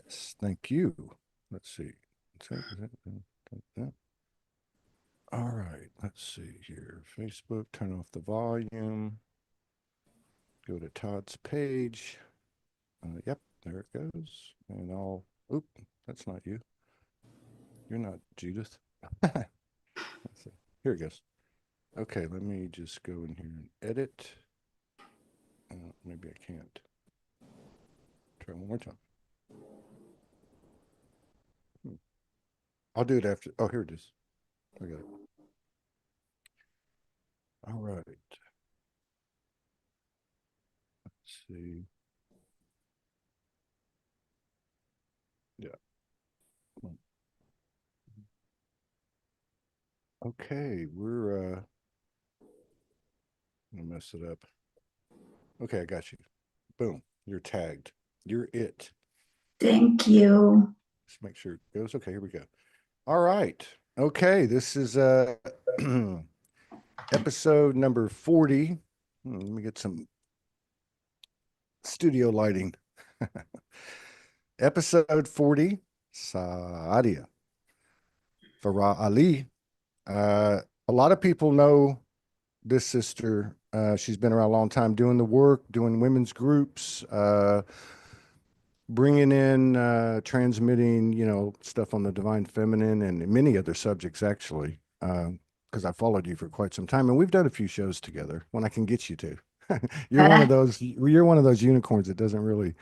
Thank you. Let's see. All right. Let's see here. Facebook, turn off the volume. Go to Todd's page. Yep, there it goes. And oop, that's not you. You're not Judith. Let's see. Here it goes. Okay, let me just go in here and edit. Maybe I can't. Try one more time. I'll do it after. Oh, here it is. I got it. All right. Let's see. Yeah. Okay, we're gonna mess it up. Okay, I got you. Boom. You're tagged. You're it. Thank you. Just make sure it goes. Okay, here we go. All right. Okay, this is episode number 40. Let me get some studio lighting. Episode 40, Saadia Farah Ali. A lot of people know this sister. She's been around a long time doing the work, doing women's groups, bringing in, transmitting, stuff on the divine feminine and many other subjects, actually, because I followed you for quite some time. And we've done a few shows together when I can get you to. You're one of those unicorns that doesn't really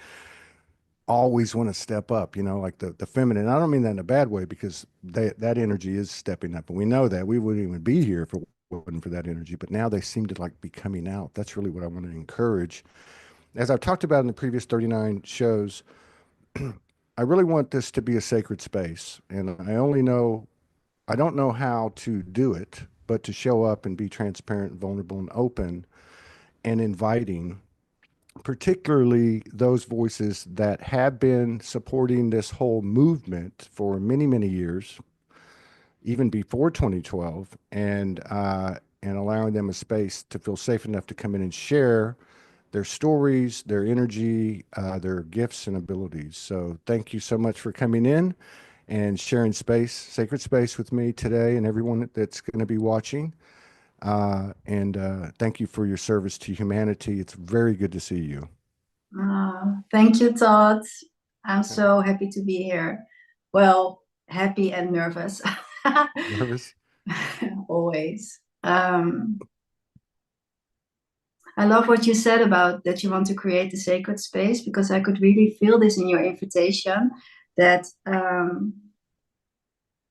always want to step up, like the feminine. I don't mean that in a bad way because that energy is stepping up. And we know that we wouldn't even be here if it wasn't for that energy. But now they seem to like be coming out. That's really what I want to encourage. As I've talked about in the previous 39 shows, I really want this to be a sacred space. And I don't know how to do it, but to show up and be transparent, vulnerable, and open and inviting, particularly those voices that have been supporting this whole movement for many, many years, even before 2012, and allowing them a space to feel safe enough to come in and share their stories, their energy, their gifts and abilities. So thank you so much for coming in and sharing space, sacred space with me today and everyone that's going to be watching. And thank you for your service to humanity. It's very good to see you. Thank you, Todd. I'm so happy to be here. Well, happy and nervous. Nervous? Always. I love what you said about that you want to create a sacred space because I could really feel this in your invitation that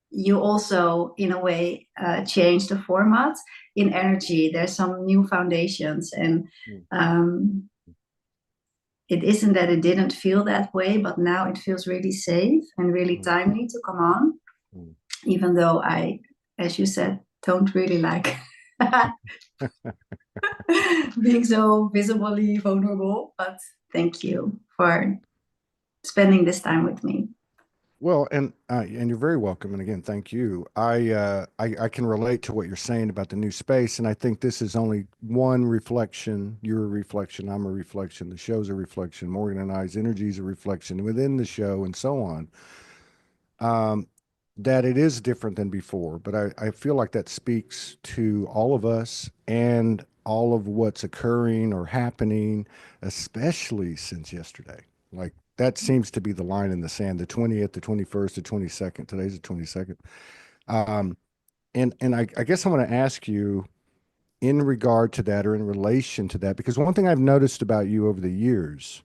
you also, in a way, change the format in energy. There's some new foundations, and it isn't that it didn't feel that way, but now it feels really safe and really timely to come on, even though I, as you said, don't really like being so visibly vulnerable. But thank you for spending this time with me. Well, and you're very welcome. And again, thank you. I can relate to what you're saying about the new space, and I think this is only one reflection. You're a reflection. I'm a reflection. The show's a reflection. Morgan and I's energy is a reflection within the show, and so on. That it is different than before, but I feel like that speaks to all of us and all of what's occurring or happening, especially since yesterday. Like that seems to be the line in the sand, the 20th, the 21st, the 22nd. Today's the 22nd. Um, and I guess I want to ask you in regard to that or in relation to that, because one thing I've noticed about you over the years,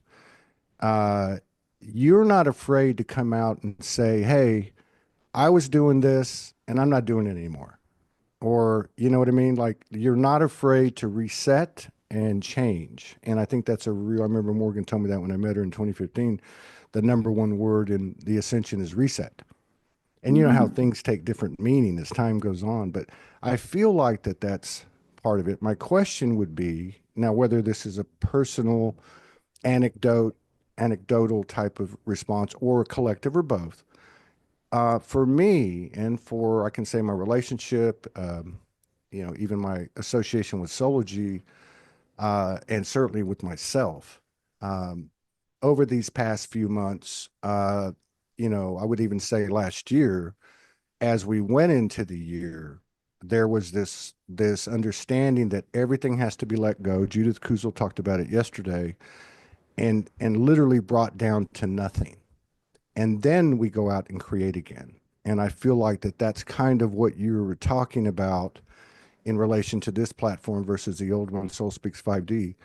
uh, you're not afraid to come out and say, hey, I was doing this and I'm not doing it anymore. Or, you know what I mean? Like you're not afraid to reset and change. And I think that's a real, I remember Morgan told me that when I met her in 2015, the number one word in the ascension is reset. And you know how things take different meaning as time goes on, but I feel like that's part of it. My question would be now, whether this is a personal anecdotal type of response or a collective or both. For me, and for I can say my relationship, even my association with Sology, and certainly with myself, um, over these past few months, I would even say last year, as we went into the year, there was this understanding that everything has to be let go. Judith Kuzel talked about it yesterday, and literally brought down to nothing. And then we go out and create again. And I feel like that's kind of what you were talking about in relation to this platform versus the old one, Soul Speaks 5D.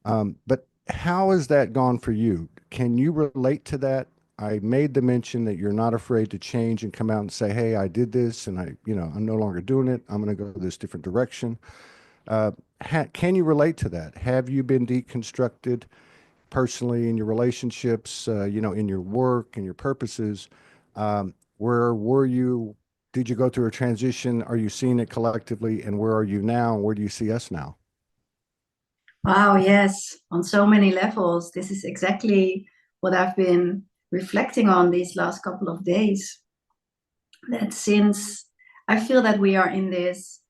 But how has that gone for you? Can you relate to that? I made the mention that you're not afraid to change and come out and say, "Hey, I did this, and I'm no longer doing it. I'm going to go this different direction." Uh, can you relate to that? Have you been deconstructed personally in your relationships, in your work and your purposes? Where were you? Did you go through a transition? Are you seeing it collectively? And where are you now? And where do you see us now? Wow, yes, on so many levels. This is exactly what I've been reflecting on these last couple of days. That since I feel that we are in this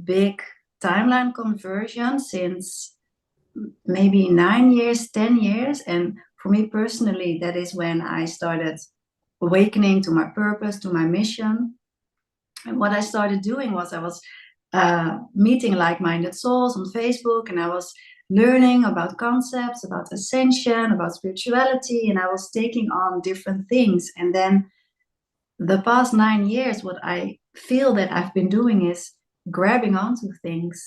big timeline conversion since maybe 9 years, 10 years. And for me personally, that is when I started awakening to my purpose, to my mission. And what I started doing was I was meeting like-minded souls on Facebook, and I was learning about concepts, about ascension, about spirituality, and I was taking on different things. And then the past 9 years, what I feel that I've been doing is grabbing onto things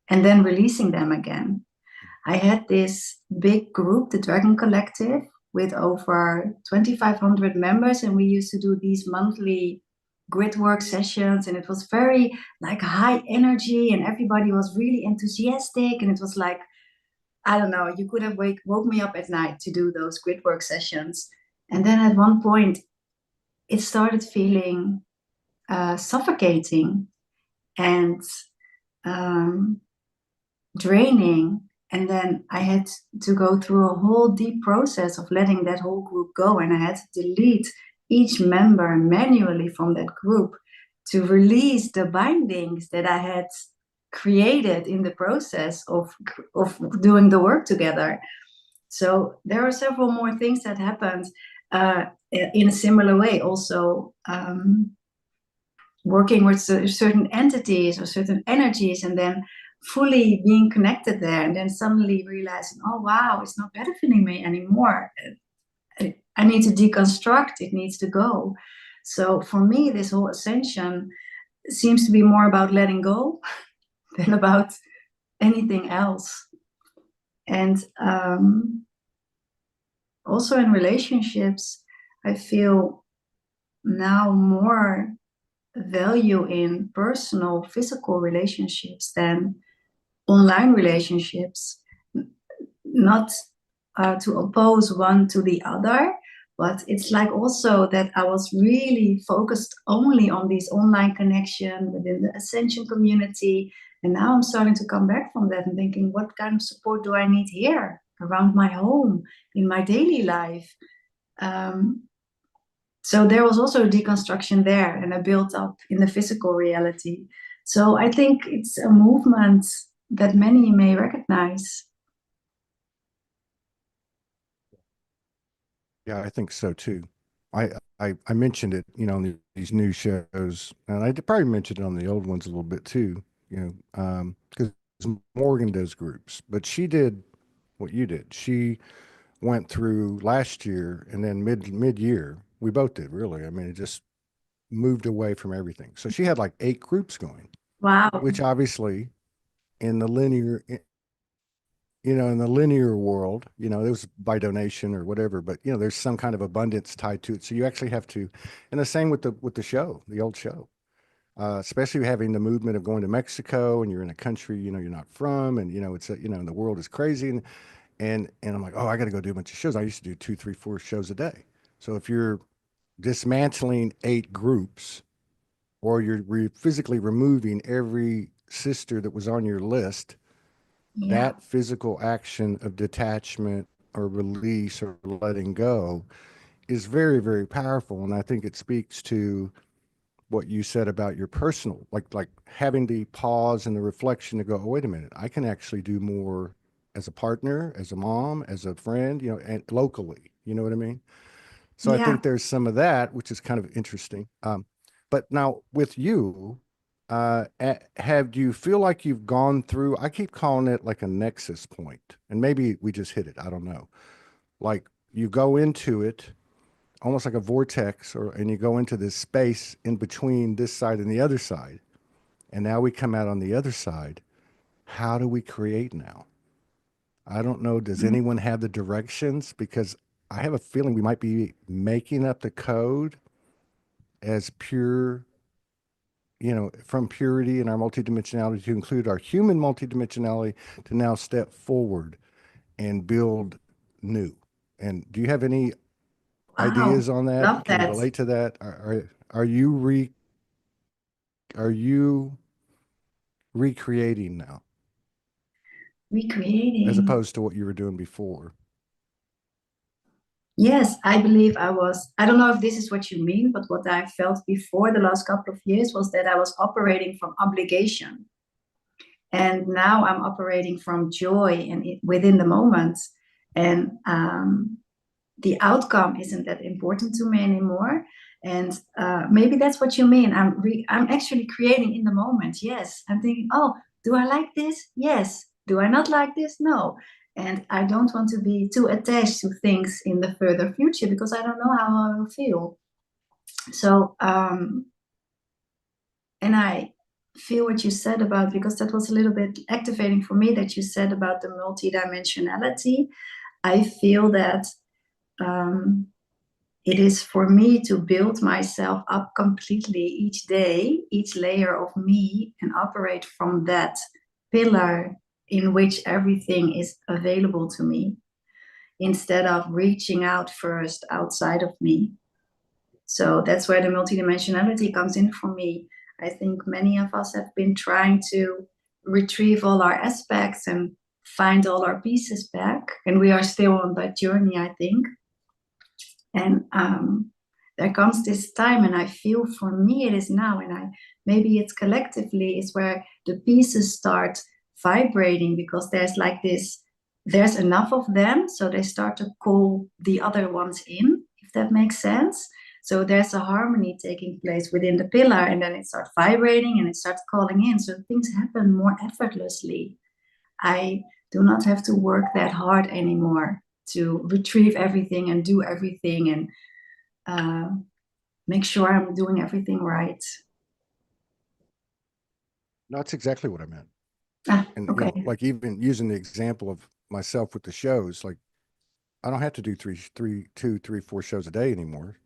and then releasing them again. I had this big group, the Dragon Collective, with over 2,500 members, and we used to do these monthly grid work sessions, and it was very like high energy, and everybody was really enthusiastic, and it was like, I don't know, you could have woke me up at night to do those grid work sessions. And then at one point, it started feeling suffocating and um, draining. And then I had to go through a whole deep process of letting that whole group go. And I had to delete each member manually from that group to release the bindings that I had created in the process of doing the work together. So there are several more things that happened in a similar way. Also, working with certain entities or certain energies, and then fully being connected there, and then suddenly realizing, oh wow, it's not benefiting me anymore. I need to deconstruct. It needs to go. So for me, this whole ascension seems to be more about letting go than about anything else. And also in relationships, I feel now more value in personal, physical relationships than online relationships. Not to oppose one to the other, but it's like also that I was really focused only on this online connection within the Ascension community. And now I'm starting to come back from that and thinking, what kind of support do I need here around my home, in my daily life? So there was also a deconstruction there, and a built up in the physical reality. So I think it's a movement that many may recognize. Yeah, I think so too. I mentioned it, on these new shows, and I probably mentioned it on the old ones a little bit too, because Morgan does groups, but she did what you did. She went through last year, and then mid year, we both did really. I mean, it just moved away from everything. So she had like 8 groups going, Wow. which obviously in the linear, in the linear world, it was by donation or whatever, but there's some kind of abundance tied to it. So you actually have to, and the same with the show, the old show, especially having the movement of going to Mexico, and you're in a country, you're not from, and it's and the world is crazy, and I'm like, oh, I got to go do a bunch of shows. I used to do 2, 3, 4 shows a day. So if you're dismantling 8 groups, or you're physically removing every sister that was on your list, Yeah. that physical action of detachment or release or letting go is very, very powerful. And I think it speaks to what you said about your personal, like having the pause and the reflection to go, oh, wait a minute, I can actually do more as a partner, as a mom, as a friend, and locally. You know what I mean? So I Yeah. think there's some of that, which is kind of interesting. But now with you, have do you feel like you've gone through, I keep calling it like a nexus point, and maybe we just hit it. I don't know. Like you go into it almost like a vortex, or and you go into this space in between this side and the other side. And now we come out on the other side. How do we create now? I don't know. Does Mm. anyone have the directions? Because I have a feeling we might be making up the code as pure, from purity and our multidimensionality to include our human multidimensionality to now step forward and build new. And do you have any Wow. ideas on Love that? Can you that. relate to that? Are you recreating now as Recreating. opposed to what you were doing before? Yes, I believe I was. I don't know if this is what you mean, but what I felt before the last couple of years was that I was operating from obligation. And now I'm operating from joy and within the moment. And the outcome isn't that important to me anymore. And maybe that's what you mean. I'm actually creating in the moment. Yes, I'm thinking, oh, do I like this? Yes. Do I not like this? No. And I don't want to be too attached to things in the further future because I don't know how I will feel. So, and I feel what you said about, because that was a little bit activating for me, that you said about the multidimensionality. I feel that um, it is for me to build myself up completely each day, each layer of me, and operate from that pillar in which everything is available to me instead of reaching out first outside of me. So that's where the multidimensionality comes in for me. I think many of us have been trying to retrieve all our aspects and find all our pieces back. And we are still on that journey, I think. And there comes this time, and I feel for me it is now, and I maybe it's collectively is where the pieces start vibrating because there's like this, there's enough of them, so they start to call the other ones in, if that makes sense. So there's a harmony taking place within the pillar, and then it starts vibrating and it starts calling in. So things happen more effortlessly. I do not have to work that hard anymore to retrieve everything and do everything and uh, make sure I'm doing everything right. No, that's exactly what I meant. Ah, And, okay. like even using the example of myself with the shows, like I don't have to do 4 shows a day anymore.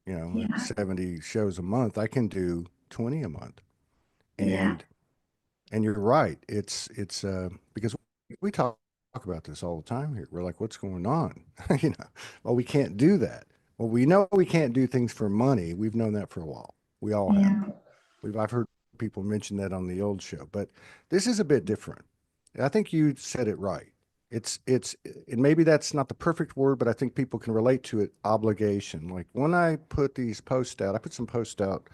Like Yeah, 70 shows a month. I can do 20 a month. yeah, And you're right. It's because we talk about this all the time here. We're like, what's going on? You know, well, we can't do that. Well, we know we can't do things for money. We've known that for a while. We all have. yeah, I've heard people mention that on the old show, but this is a bit different. I think you said it right. And maybe that's not the perfect word, but I think people can relate to it. Obligation. Like when I put these posts out, I put some posts out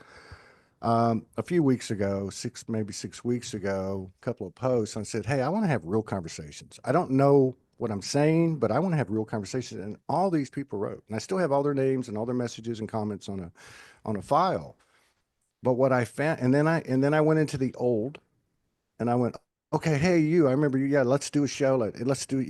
a few weeks ago, maybe 6 weeks ago, a couple of posts. I said, "Hey, I want to have real conversations. I don't know what I'm saying, but I want to have real conversations." And all these people wrote, and I still have all their names and all their messages and comments on a file. But what I found, and then I went into the old, and I went, "Okay, hey, you, I remember you. Yeah, let's do a show. Let's do,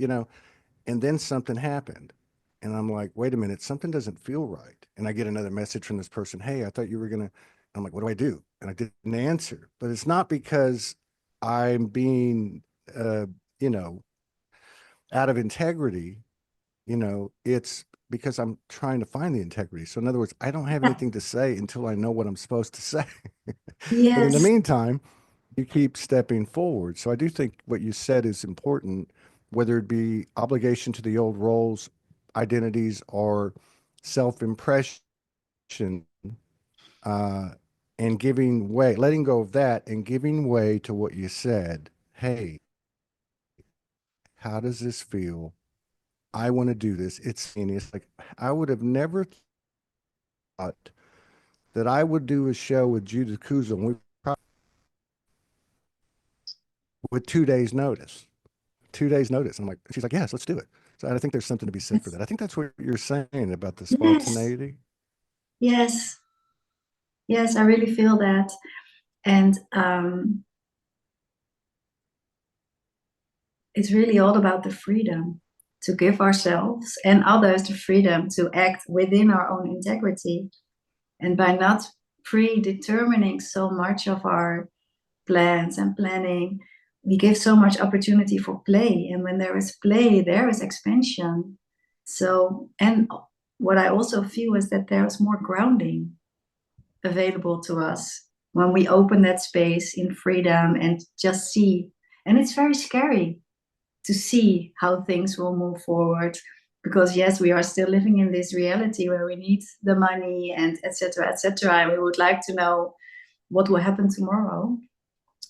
And then something happened. And I'm like, wait a minute, something doesn't feel right. And I get another message from this person, hey, I thought you were going to. I'm like, what do I do? And I didn't answer. But it's not because I'm being, uh, you know, out of integrity. It's because I'm trying to find the integrity. So, in other words, I don't have yeah. anything to say until I know what I'm supposed to say. But in the Yes, meantime, you keep stepping forward. So I do think what you said is important, whether it be obligation to the old roles, identities, or self-impression, uh, and giving way, letting go of that and giving way to what you said. Hey, how does this feel? I want to do this. It's like I would have never thought that I would do a show with Judith Kuzel with 2 days notice. 2 days notice. I'm like, she's like, yes, let's do it. So I think there's something to be said for Yes. that. I think that's what you're saying about the Yes. spontaneity. Yes. Yes, I really feel that. And it's really all about the freedom to give ourselves and others the freedom to act within our own integrity. And by not predetermining so much of our plans and planning, we give so much opportunity for play. And when there is play, there is expansion. So, and what I also feel is that there is more grounding available to us when we open that space in freedom and just see. And it's very scary to see how things will move forward, because yes, we are still living in this reality where we need the money and etc etc, and we would like to know what will happen tomorrow.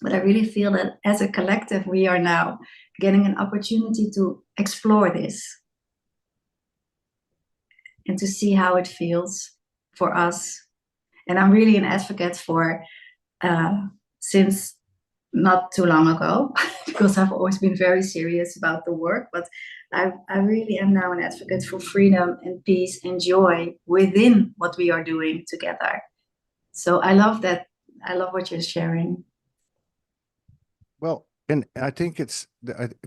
But I really feel that as a collective we are now getting an opportunity to explore this and to see how it feels for us. And I'm really an advocate for uh, since not too long ago, because I've always been very serious about the work, but I really am now an advocate for freedom and peace and joy within what we are doing together. So I love that. I love what you're sharing. Well, and I think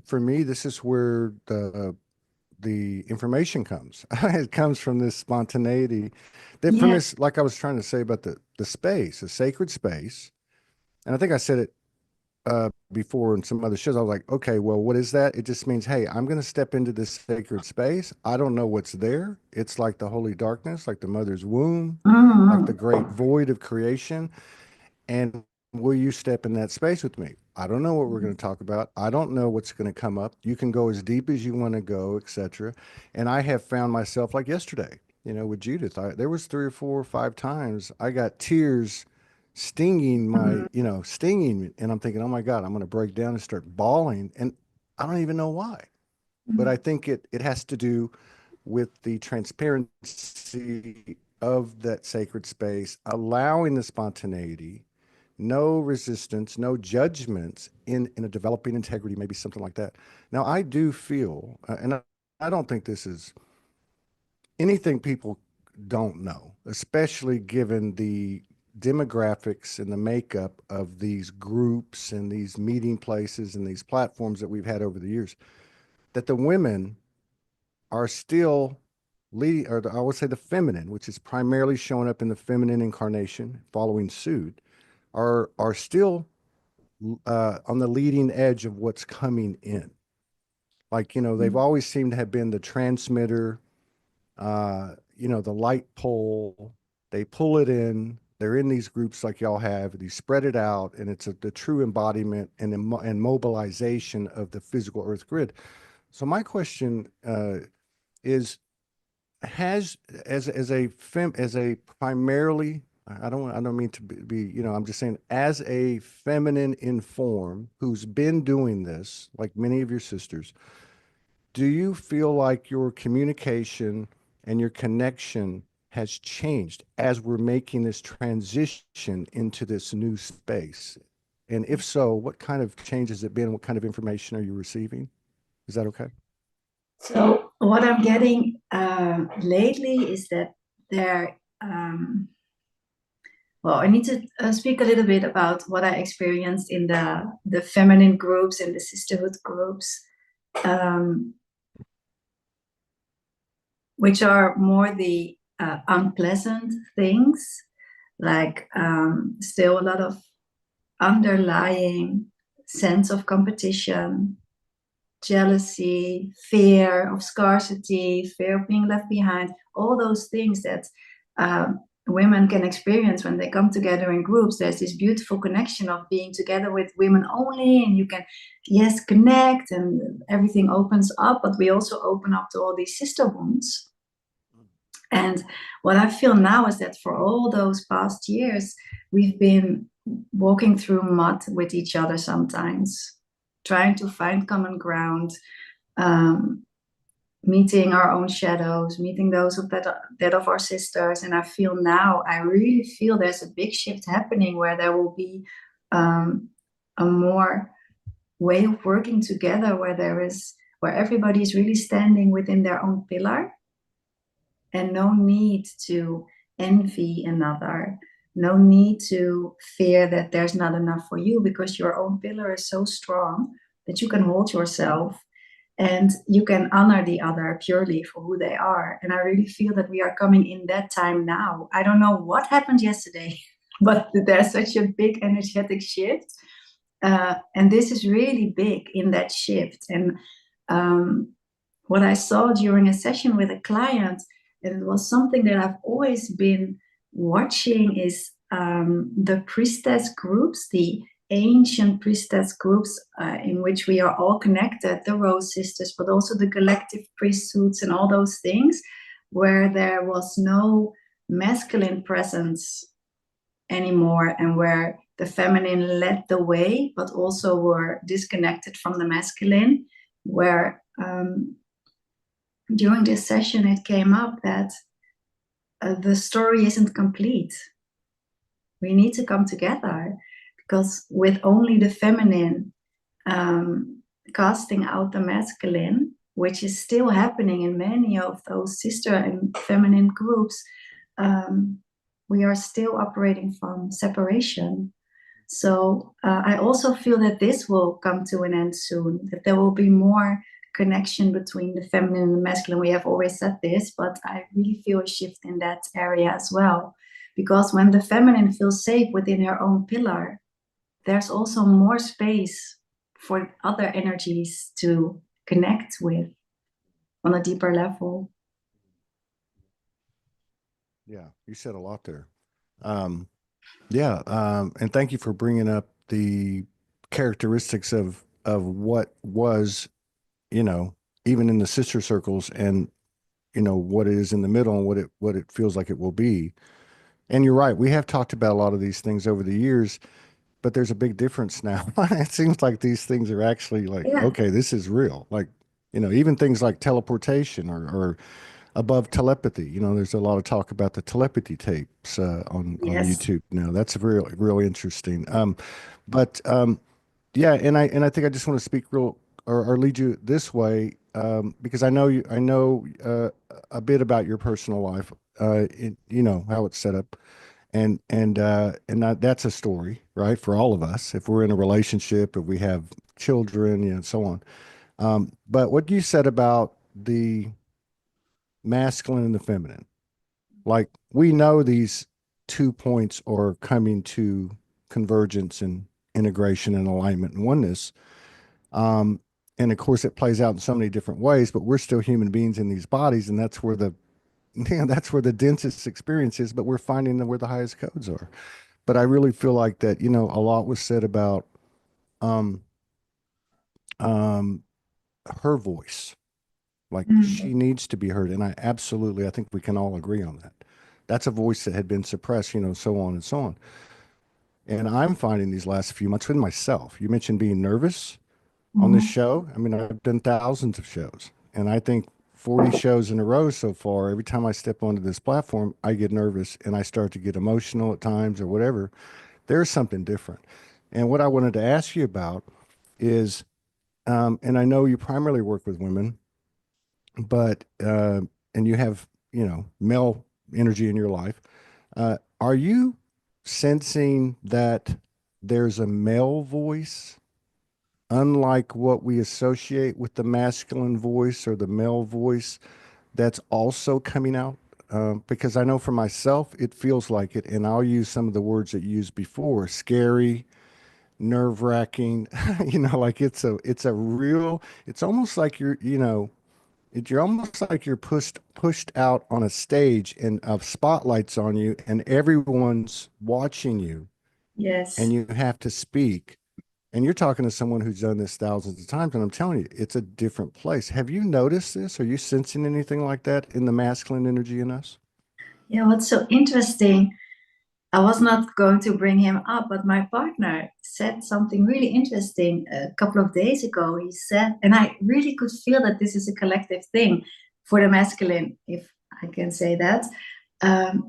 for me, this is where the information comes. It comes from this spontaneity, that from Yes. this, like I was trying to say about the space, a sacred space. And I think I said it before in some other shows. I was like, okay, well, what is that? It just means, hey, I'm going to step into this sacred space. I don't know what's there. It's like the holy darkness, like the mother's womb, like the Mm-hmm. great void of creation. And will you step in that space with me? I don't know what we're going to talk about. I don't know what's going to come up. You can go as deep as you want to go, etc. And I have found myself like yesterday, with Judith. There was 3 or 4 or 5 times I got tears stinging stinging me. And I'm thinking, oh my God, I'm going to break down and start bawling. And I don't even know why. But I think it has to do with the transparency of that sacred space, allowing the spontaneity, no resistance, no judgments in a developing integrity, maybe something like that. Now, I do feel, and I don't think this is anything people don't know, especially given the demographics and the makeup of these groups and these meeting places and these platforms that we've had over the years, that the women are still leading, or I would say the feminine, which is primarily showing up in the feminine incarnation, following suit, are still on the leading edge of what's coming in. Like, they've always seemed to have been the transmitter, the light pole. They pull it in. They're in these groups like y'all have. They spread it out, and it's the true embodiment and mobilization of the physical Earth grid. So my question is, has as a primarily, I don't mean to be, I'm just saying, as a feminine in form who's been doing this like many of your sisters, do you feel like your communication and your connection has changed as we're making this transition into this new space? And if so, what kind of change has it been? What kind of information are you receiving? Is that okay? So what I'm getting lately is that there, well, I need to speak a little bit about what I experienced in the feminine groups and the sisterhood groups, um, which are more the unpleasant things, like still a lot of underlying sense of competition, jealousy, fear of scarcity, fear of being left behind, all those things that women can experience when they come together in groups. There's this beautiful connection of being together with women only, and you can, yes, connect and everything opens up, but we also open up to all these sister wounds. And what I feel now is that for all those past years, we've been walking through mud with each other sometimes, trying to find common ground, um, meeting our own shadows, meeting those of that of our sisters. And I feel now, I really feel there's a big shift happening where there will be a more way of working together, where there is where everybody is really standing within their own pillar and no need to envy another, no need to fear that there's not enough for you, because your own pillar is so strong that you can hold yourself and you can honor the other purely for who they are. And I really feel that we are coming in that time now. I don't know what happened yesterday, but there's such a big energetic shift. And this is really big in that shift. And what I saw during a session with a client, and it was something that I've always been watching, is the priestess groups, the ancient priestess groups in which we are all connected, the Rose Sisters, but also the collective priesthoods and all those things, where there was no masculine presence anymore, and where the feminine led the way, but also were disconnected from the masculine, where during this session it came up that the story isn't complete. We need to come together, because with only the feminine casting out the masculine, which is still happening in many of those sister and feminine groups, we are still operating from separation. So I also feel that this will come to an end soon, that there will be more connection between the feminine and the masculine. We have always said this, but I really feel a shift in that area as well. Because when the feminine feels safe within her own pillar, there's also more space for other energies to connect with on a deeper level. Yeah, you said a lot there. Yeah, and thank you for bringing up the characteristics of what was, you know, even in the sister circles, and what it is in the middle, and what it feels like it will be. And you're right, we have talked about a lot of these things over the years, but there's a big difference now. It seems like these things are actually like, Yeah. okay, this is real. Like, even things like teleportation or above telepathy. There's a lot of talk about the telepathy tapes on Yes. YouTube now. That's really interesting. But yeah, and I think I just want to speak real or lead you this way, because I know a bit about your personal life, how it's set up, and that's a story, right, for all of us. If we're in a relationship, if we have children, and so on. But what you said about the masculine and the feminine, like we know these 2 points are coming to convergence and integration and alignment and oneness. Um, and of course, it plays out in so many different ways, but we're still human beings in these bodies, and that's where the that's where the densest experience is. But we're finding that where the highest codes are. But I really feel like that, a lot was said about um, um, her voice. Like she Mm. needs to be heard, and I think we can all agree on that. That's a voice that had been suppressed, so on and so on. And I'm finding these last few months with myself. You mentioned being nervous on this Mhm. show. I mean, I've done thousands of shows, and I think 40 shows in a row so far. Every time I step onto this platform, I get nervous and I start to get emotional at times or whatever. There's something different. And what I wanted to ask you about is, and I know you primarily work with women, but and you have male energy in your life. Are you sensing that there's a male voice, unlike what we associate with the masculine voice or the male voice, that's also coming out? Because I know for myself, it feels like it, and I'll use some of the words that you used before: scary, nerve-wracking. Like it's a real. It's almost like you're almost like you're pushed out on a stage and of spotlights on you, and everyone's watching you, and Yes. you have to speak. And you're talking to someone who's done this thousands of times, and I'm telling you, it's a different place. Have you noticed this? Are you sensing anything like that in the masculine energy in us? Yeah, what's so interesting, I was not going to bring him up, but my partner said something really interesting a couple of days ago. He said, and I really could feel that this is a collective thing for the masculine, if I can say that.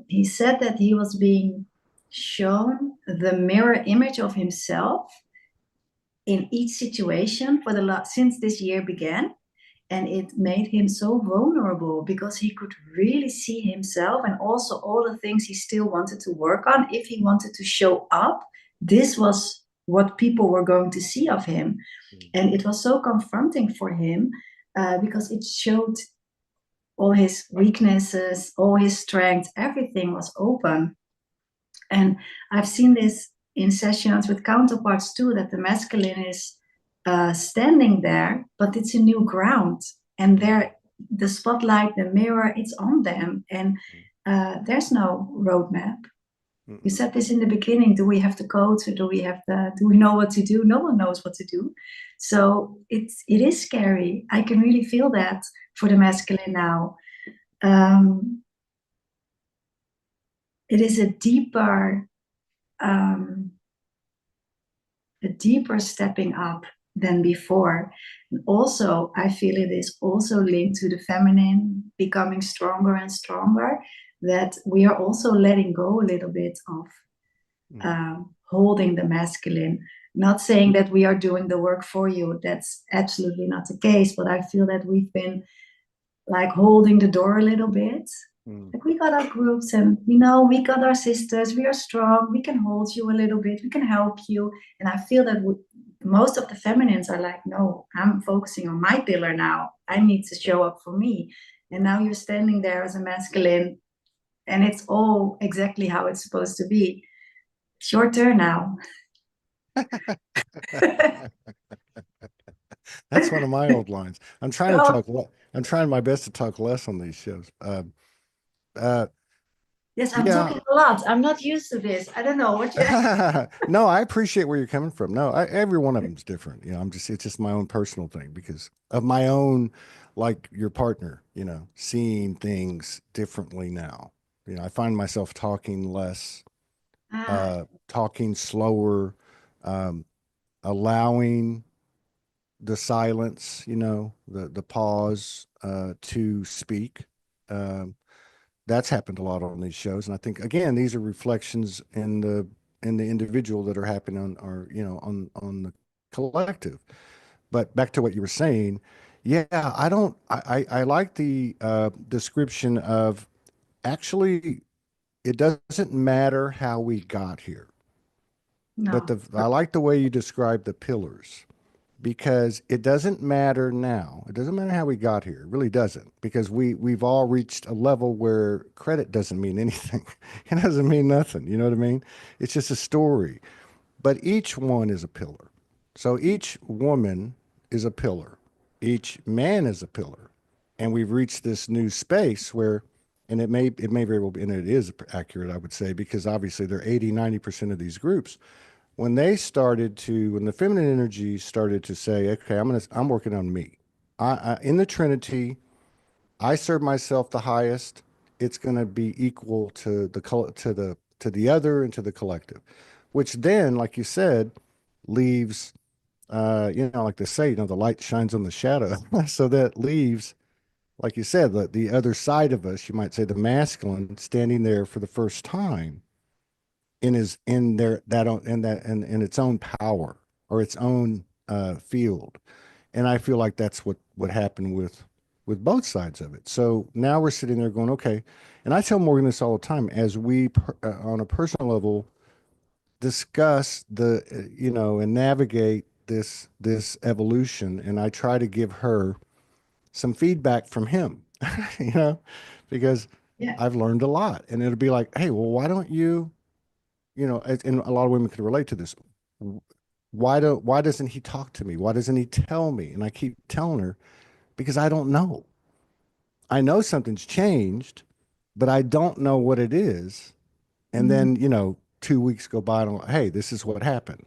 He said that he was being shown the mirror image of himself in each situation for the last since this year began. And it made him so vulnerable because he could really see himself and also all the things he still wanted to work on. If he wanted to show up, this was what people were going to see of him. And it was so confronting for him because it showed all his weaknesses, all his strengths, everything was open. And I've seen this in sessions with counterparts too, that the masculine is standing there, but it's a new ground. And there, the spotlight, the mirror, it's on them. And there's no roadmap. You said this in the beginning. Do we have the codes, or do we know what to do? No one knows what to do. So it is scary. I can really feel that for the masculine now. Um, it is um, a deeper stepping up than before. And also, I feel it is also linked to the feminine becoming stronger and stronger, that we are also letting go a little bit of holding the masculine. Not saying that we are doing the work for you. That's absolutely not the case. But I feel that we've been like holding the door a little bit. Like we got our groups and we got our sisters, we are strong, we can hold you a little bit, we can help you. And I feel that most of the feminines are like, no, I'm focusing on my pillar now. I need to show up for me. And now you're standing there as a masculine and it's all exactly how it's supposed to be. It's your turn now. That's one of my old lines. Oh, I'm trying my best to talk less on these shows. Uh, yes, I'm yeah. talking a lot. I'm not used to this. I don't know what you. No, I appreciate where you're coming from. No, every one of them's different. It's just my own personal thing because of my own, like your partner, seeing things differently now. I find myself talking less, Ah, talking slower, um, allowing the silence, the pause, to speak. Um, that's happened a lot on these shows, and I think again these are reflections in the individual that are happening on or on the collective. But back to what you were saying, yeah, I don't I like the description of actually it doesn't matter how we got here, but no. I like the way you describe the pillars because it doesn't matter now. It doesn't matter how we got here. It really doesn't because we've all reached a level where credit doesn't mean anything. It doesn't mean nothing. You know what I mean? It's just a story. But each one is a pillar. So each woman is a pillar. Each man is a pillar. And we've reached this new space where and it may very well be, and it is accurate, I would say, because obviously there are 80-90% of these groups when when the feminine energy started to say, okay, I'm working on me. In the Trinity, I serve myself the highest. It's going to be equal to the other and to the collective, which then, like you said, leaves, like they say, the light shines on the shadow. So that leaves, like you said, the other side of us, you might say the masculine standing there for the first time in his in their that own in its own power or its own field. And I feel like that's what happened with both sides of it. So now we're sitting there going, okay. And I tell Morgan this all the time as we on a personal level discuss and navigate this evolution, and I try to give her some feedback from him, you know, because Yeah. I've learned a lot. And it'll be like, hey, well, why don't you and a lot of women can relate to this. Why doesn't he talk to me? Why doesn't he tell me? And I keep telling her because I don't know. I know something's changed, but I don't know what it is. And Mhm. then, 2 weeks go by and I'm like, hey, this is what happened,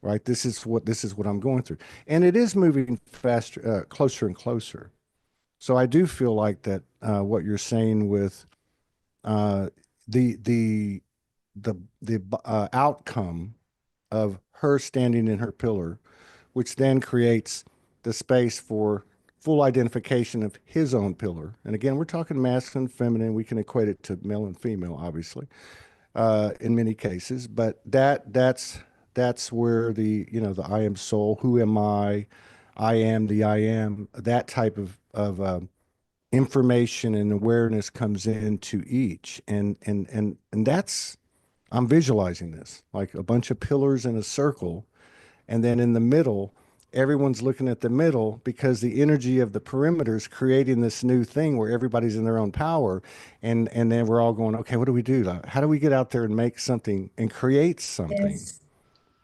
right? This is what I'm going through. And it is moving faster, closer and closer. So I do feel like that what you're saying with uh, the the the outcome of her standing in her pillar, which then creates the space for full identification of his own pillar. And again, we're talking masculine, feminine. We can equate it to male and female, obviously, in many cases. But that's where the I am soul. Who am I? I am the I am, that type of information and awareness comes into each. And that's, I'm visualizing this like a bunch of pillars in a circle. And then in the middle, everyone's looking at the middle because the energy of the perimeter is creating this new thing where everybody's in their own power. And then we're all going, okay, what do we do? Like, how do we get out there and make something and create something? Yes.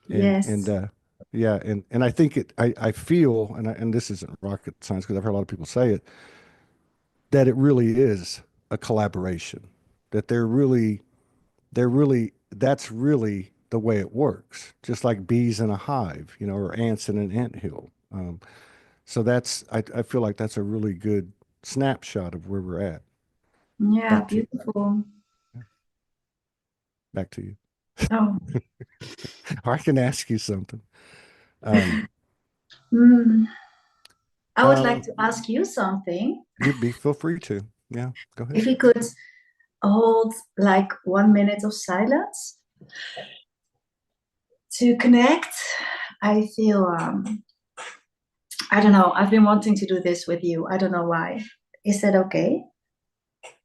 And Yes. yeah, and I think I feel, and this isn't rocket science because I've heard a lot of people say it, that it really is a collaboration, that that's really the way it works, just like bees in a hive, or ants in an anthill. So I feel like that's a really good snapshot of where we're at. Yeah, Back to beautiful. back to you. Oh. Or I can ask you something. Um, Hmm. I would uh, like to ask you something. feel free to. Yeah, go ahead. If you could hold like 1 minute of silence to connect, I feel, I don't know, I've been wanting to do this with you. I don't know why. Is that okay?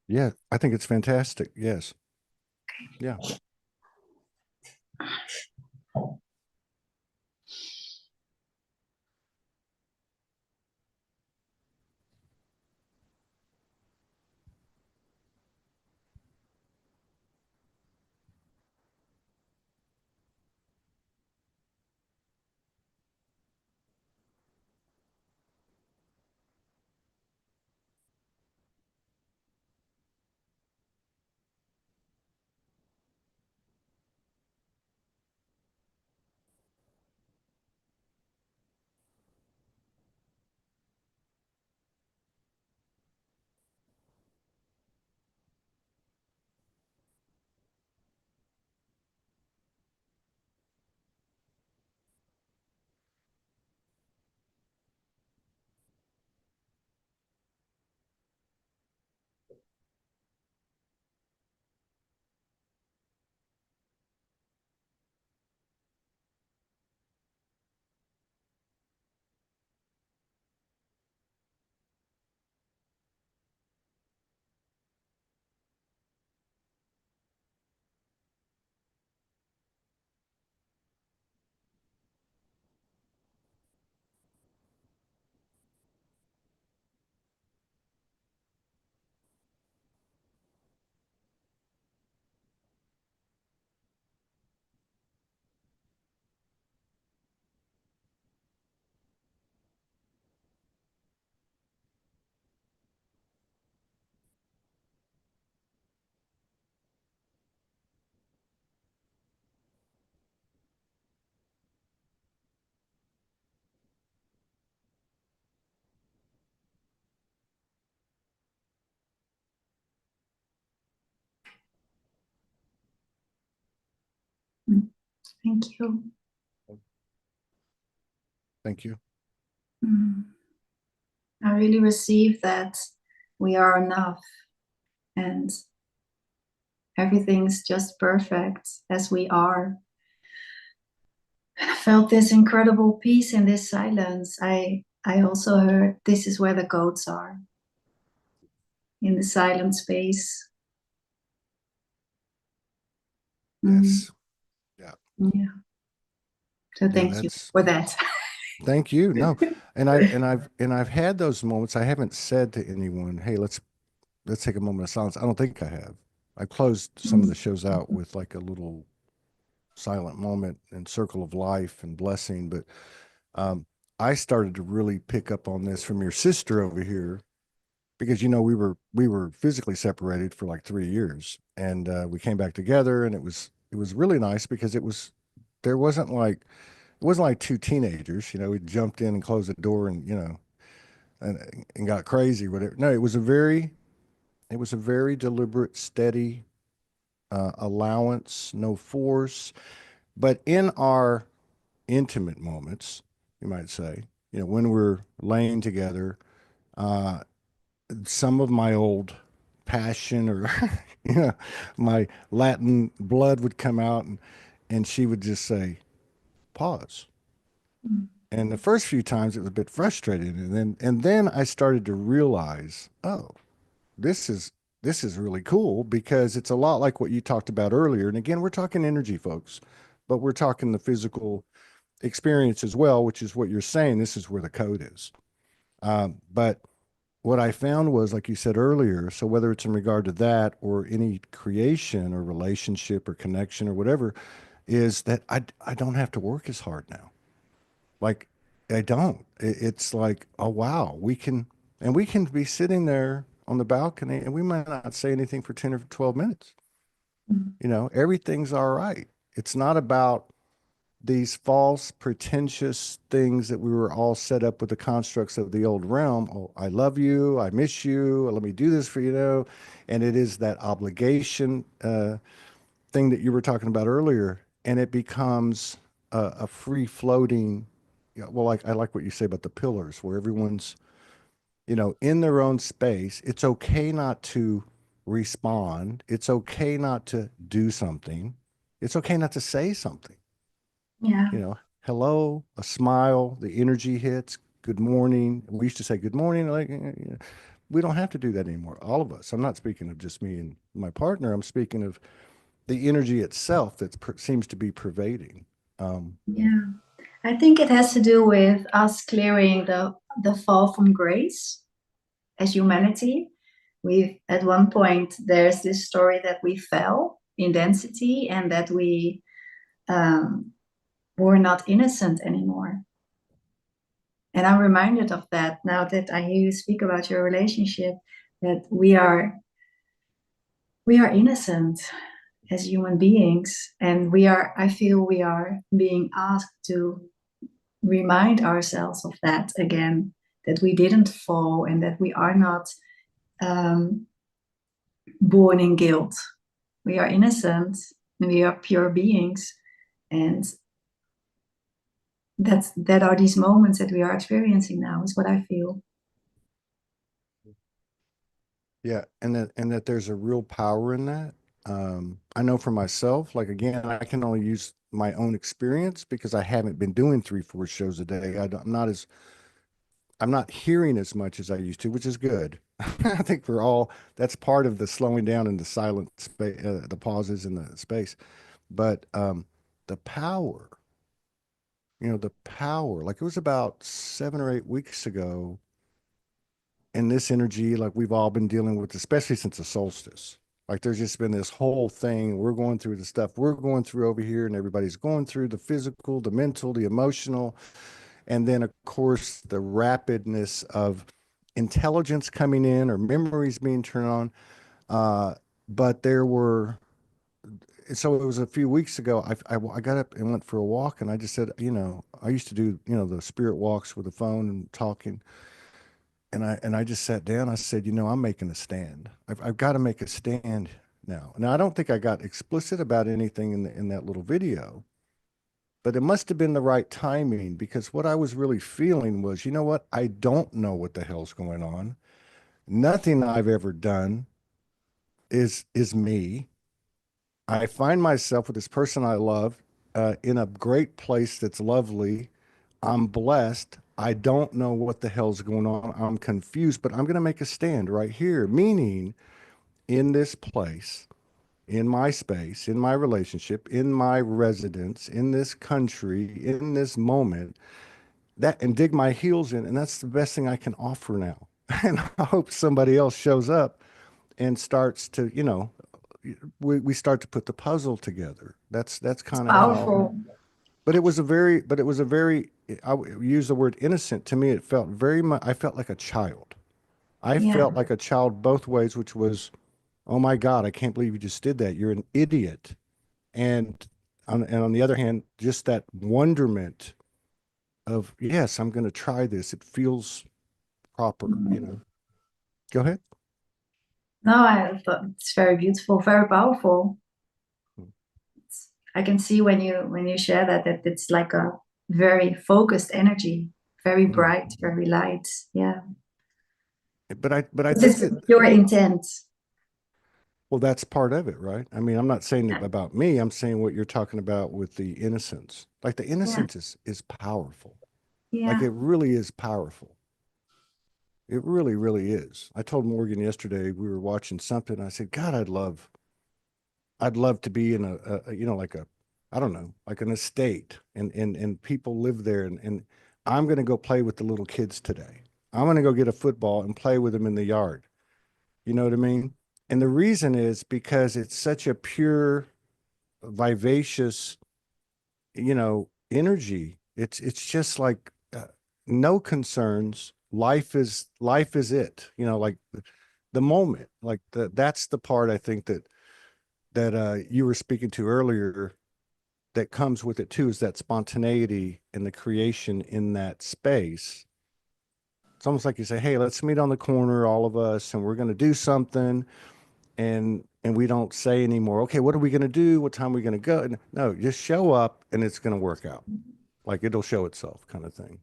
Yeah, I think it's fantastic. Yes. Yeah. Mm. Thank you. Thank you. Mm. I really receive that we are enough and everything's just perfect as we are. And I felt this incredible peace in this silence. I also heard this is where the goats are, in the silent space. Mm. Yes. Yeah. Yeah. So Yeah, thank you that's for that. thank you. No. And I've had those moments. I haven't said to anyone, "Hey, let's take a moment of silence." I don't think I have. I closed some of the shows out with like a little silent moment and circle of life and blessing, but um I started to really pick up on this from your sister over here because we were physically separated for like 3 years, and we came back together, and it was really nice because there wasn't like it wasn't like two teenagers, we jumped in and closed the door and and got crazy, whatever. No, it was a very deliberate, steady allowance, no force. But in our intimate moments, you might say, when we're laying together, uh, some of my old passion or you know my Latin blood would come out, and she would just say, pause. And the first few times it was a bit frustrating. And then I started to realize, oh, this is this is really cool because it's a lot like what you talked about earlier. And again, we're talking energy, folks, but we're talking the physical experience as well, which is what you're saying. This is where the code is. But what I found was, like you said earlier, so whether it's in regard to that or any creation or relationship or connection or whatever, is that I don't have to work as hard now. Like I don't. It's like, oh wow, we can be sitting there on the balcony and we might not say anything for 10 or 12 minutes. Mm. You know, everything's all right. It's not about these false, pretentious things that we were all set up with the constructs of the old realm. Oh, I love you. I miss you. Let me do this for you, know. And it is that obligation thing that you were talking about earlier. And it becomes a free floating, yeah, well, like I like what you say about the pillars, where everyone's, you know, in their own space. It's okay not to respond. It's okay not to do something. It's okay not to say something, Yeah, you know, hello, a smile, the energy hits, good morning. We used to say good morning. Like, we don't have to do that anymore. All of us. I'm not speaking of just me and my partner. I'm speaking of the energy itself that seems to be pervading. Um, yeah. I think it has to do with us clearing the fall from grace as humanity. We've at one point there's this story that we fell in density and that we um, were not innocent anymore. And I'm reminded of that now that I hear you speak about your relationship, that we are innocent as human beings, and I feel we are being asked to remind ourselves of that again, that we didn't fall and that we are not um, born in guilt. We are innocent and we are pure beings, and that are these moments that we are experiencing now is what I feel. yeah, and that there's a real power in that. I know for myself, like again, I can only use my own experience because I haven't been doing 3, 4 shows a day. I'm not hearing as much as I used to, which is good. I think we're all, that's part of the slowing down and the silent space, the pauses in the space. But the power, the power, like it was about 7 or 8 weeks ago, and this energy, like we've all been dealing with, especially since the solstice. Like there's just been this whole thing. We're going through the stuff we're going through over here, and everybody's going through the physical, the mental, the emotional. And then, of course, the rapidness of intelligence coming in or memories being turned on. But there were, so it was a few weeks ago. I got up and went for a walk, and I just said, I used to do, the spirit walks with the phone and talking. And I just sat down. I said, I'm making a stand. I've got to make a stand now. Now, I don't think I got explicit about anything in that little video, but it must have been the right timing because what I was really feeling was, you know what? I don't know what the hell's going on. Nothing I've ever done is me. I find myself with this person I love in a great place that's lovely. I'm blessed. I don't know what the hell's going on. I'm confused, but I'm going to make a stand right here, meaning in this place, in my space, in my relationship, in my residence, in this country, in this moment, that and dig my heels in. And that's the best thing I can offer now. And I hope somebody else shows up and starts to, we start to put the puzzle together. That's It's kind of how, powerful. but it was a very, I would use the word innocent. To me, it felt very much, I felt like a child. I Yeah. felt like a child both ways, which was, oh my God, I can't believe you just did that. You're an idiot. And on the other hand, just that wonderment of, yes, I'm going to try this. It feels proper. Go ahead. No, I thought it's very beautiful, very powerful. I can see when you share that it's like a very focused energy, very Mm. bright, very light. Yeah, But I this think is that, your intent. well, that's part of it, right? I mean, I'm not saying Yeah, it about me. I'm saying what you're talking about with the innocence. Like the yeah, innocence is powerful. Like Yeah. it really is powerful. It really, really is. I told Morgan yesterday we were watching something. I said, God, I'd love to be in like a, I don't know, like an estate, and people live there, and I'm going to go play with the little kids today. I'm going to go get a football and play with them in the yard. You know what I mean? And the reason is because it's such a pure, vivacious, energy. It's just like no concerns. Life is it. Like the moment. Like that's the part I think that you were speaking to earlier that comes with it too, is that spontaneity and the creation in that space. It's almost like you say, "Hey, let's meet on the corner, all of us, and we're going to do something." And we don't say anymore, "Okay, what are we going to do? What time are we going to go?" And no, just show up and it's going to work out. Like it'll show itself, kind of thing.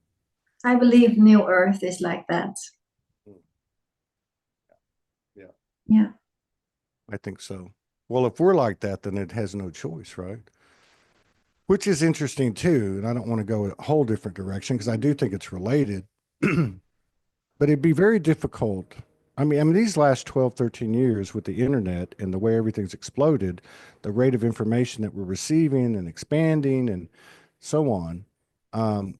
I believe New Earth is like that. Yeah, Yeah. I think so. Well, if we're like that, then it has no choice, right? Which is interesting too. And I don't want to go a whole different direction because I do think it's related. But it'd be very difficult. I mean, these last 12, 13 years with the internet and the way everything's exploded, the rate of information that we're receiving and expanding and so on, um,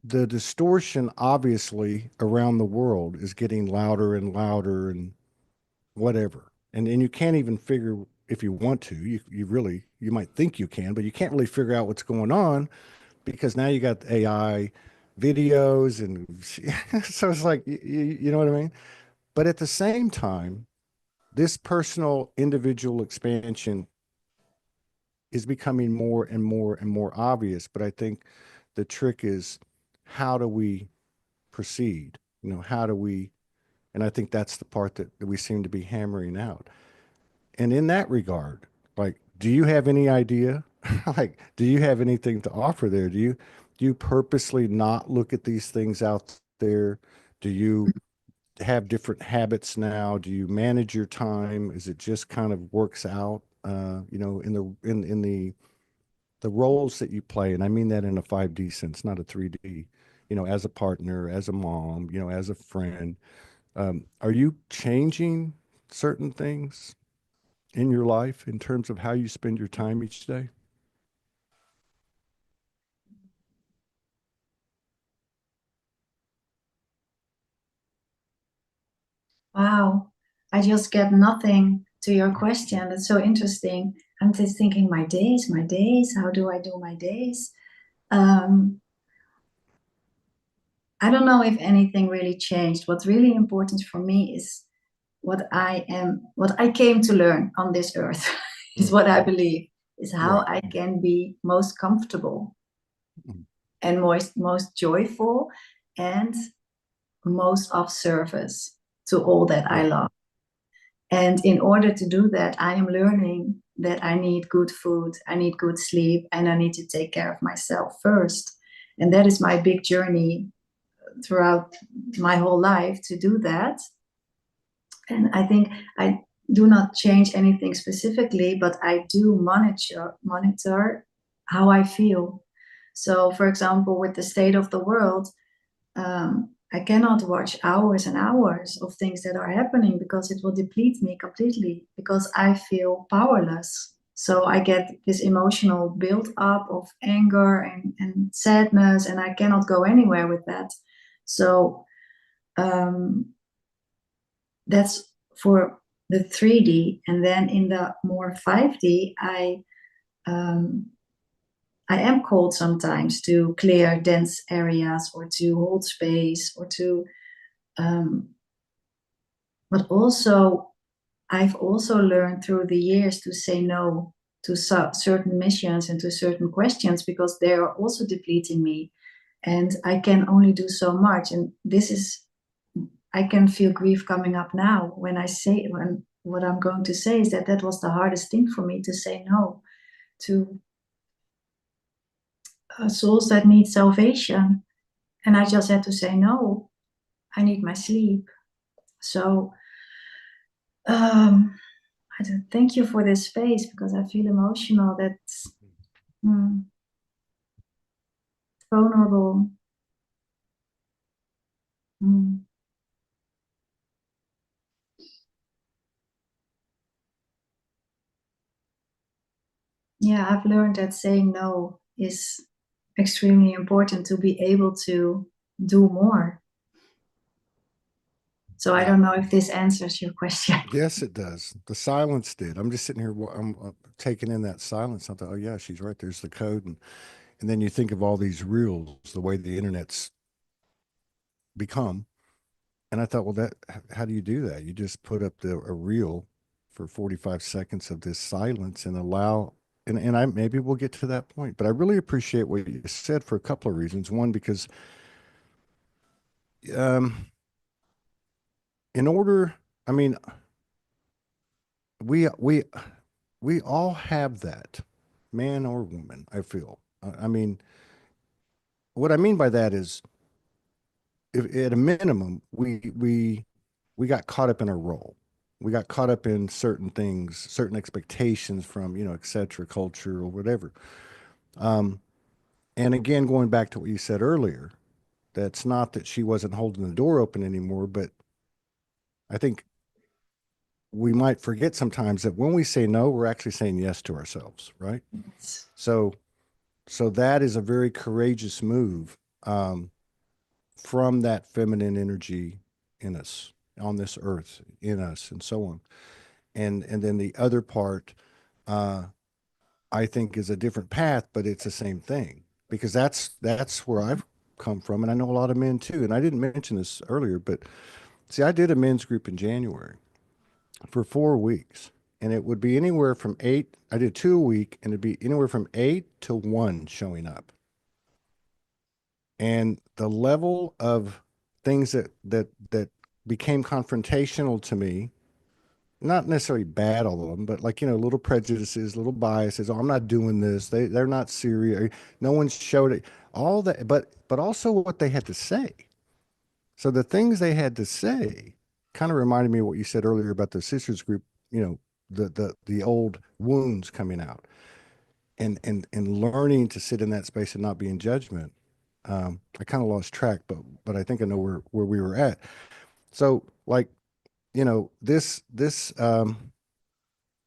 the distortion obviously around the world is getting louder and louder and whatever. And you can't even figure, if you want to, you really, you might think you can, but you can't really figure out what's going on because now you got AI videos and so it's like you know what I mean? But at the same time, this personal individual expansion is becoming more and more and more obvious. But I think the trick is, how do we proceed? How do we, and I think that's the part that we seem to be hammering out. And in that regard, like, do you have any idea? Like, do you have anything to offer there? Do you purposely not look at these things out there? Do you have different habits now? Do you manage your time? Is it just kind of works out, in the roles that you play? And I mean that in a 5D sense, not a 3D, as a partner, as a mom, as a friend. Are you changing certain things in your life in terms of how you spend your time each day? Wow. I just get nothing to your question. That's so interesting. I'm just thinking my days, how do I do my days? Um, I don't know if anything really changed. What's really important for me is what I came to learn on this earth is Mm, what I believe is how right. I can be most comfortable Mm, and most joyful and most of service to all that I right. love. And in order to do that, I am learning that I need good food, I need good sleep, and I need to take care of myself first. And that is my big journey throughout my whole life to do that. And I think I do not change anything specifically, but I do monitor how I feel. So, for example, with the state of the world, I cannot watch hours and hours of things that are happening because it will deplete me completely because I feel powerless. So I get this emotional build up of anger and sadness, and I cannot go anywhere with that. So um, that's for the 3D. And then in the more 5D, um, I am called sometimes to clear dense areas or to hold space or to um, but also I've also learned through the years to say no to certain missions and to certain questions because they are also depleting me and I can only do so much. And this is, I can feel grief coming up now when I say, when what I'm going to say is that that was the hardest thing for me to say no to souls that need salvation. And I just had to say no, I need my sleep. So um, thank you for this space because I feel emotional. That's mm, vulnerable. Mm. Yeah, I've learned that saying no is extremely important to be able to do more. So I Yeah. don't know if this answers your question. Yes, it does. The silence did. I'm just sitting here, I'm taking in that silence. I thought, oh yeah, she's right. There's the code. And then you think of all these reels, the way the internet's become. And I thought, well, how do you do that? You just put up a reel for 45 seconds of this silence and allow, and I, maybe we'll get to that point, but I really appreciate what you said for a couple of reasons. One, because, um, in order, I mean, we, we, we all have that, man or woman, I feel. I mean, what I mean by that is, if, at a minimum, we got caught up in a role. We got caught up in certain things, certain expectations from, et cetera, culture or whatever. Um, and again, going back to what you said earlier, that's not that she wasn't holding the door open anymore, but I think we might forget sometimes that when we say no, we're actually saying yes to ourselves, right? Yes. So, so that is a very courageous move, from that feminine energy in us, on this earth, in us, and so on. And then the other part, uh, I think, is a different path, but it's the same thing, because that's where I've come from, and I know a lot of men too. And I didn't mention this earlier, but see, I did a men's group in January for 4 weeks, and it would be anywhere from eight. I did two a week, and it'd be anywhere from 8 to 1 showing up. And the level of things that became confrontational to me, not necessarily bad, all of them, but like, little prejudices, little biases. Oh, I'm not doing this. They're not serious. No one showed it. All that, but also what they had to say. So the things they had to say kind of reminded me of what you said earlier about the sisters group, the old wounds coming out, and learning to sit in that space and not be in judgment. I kind of lost track, but I think I know where we were at. So like, this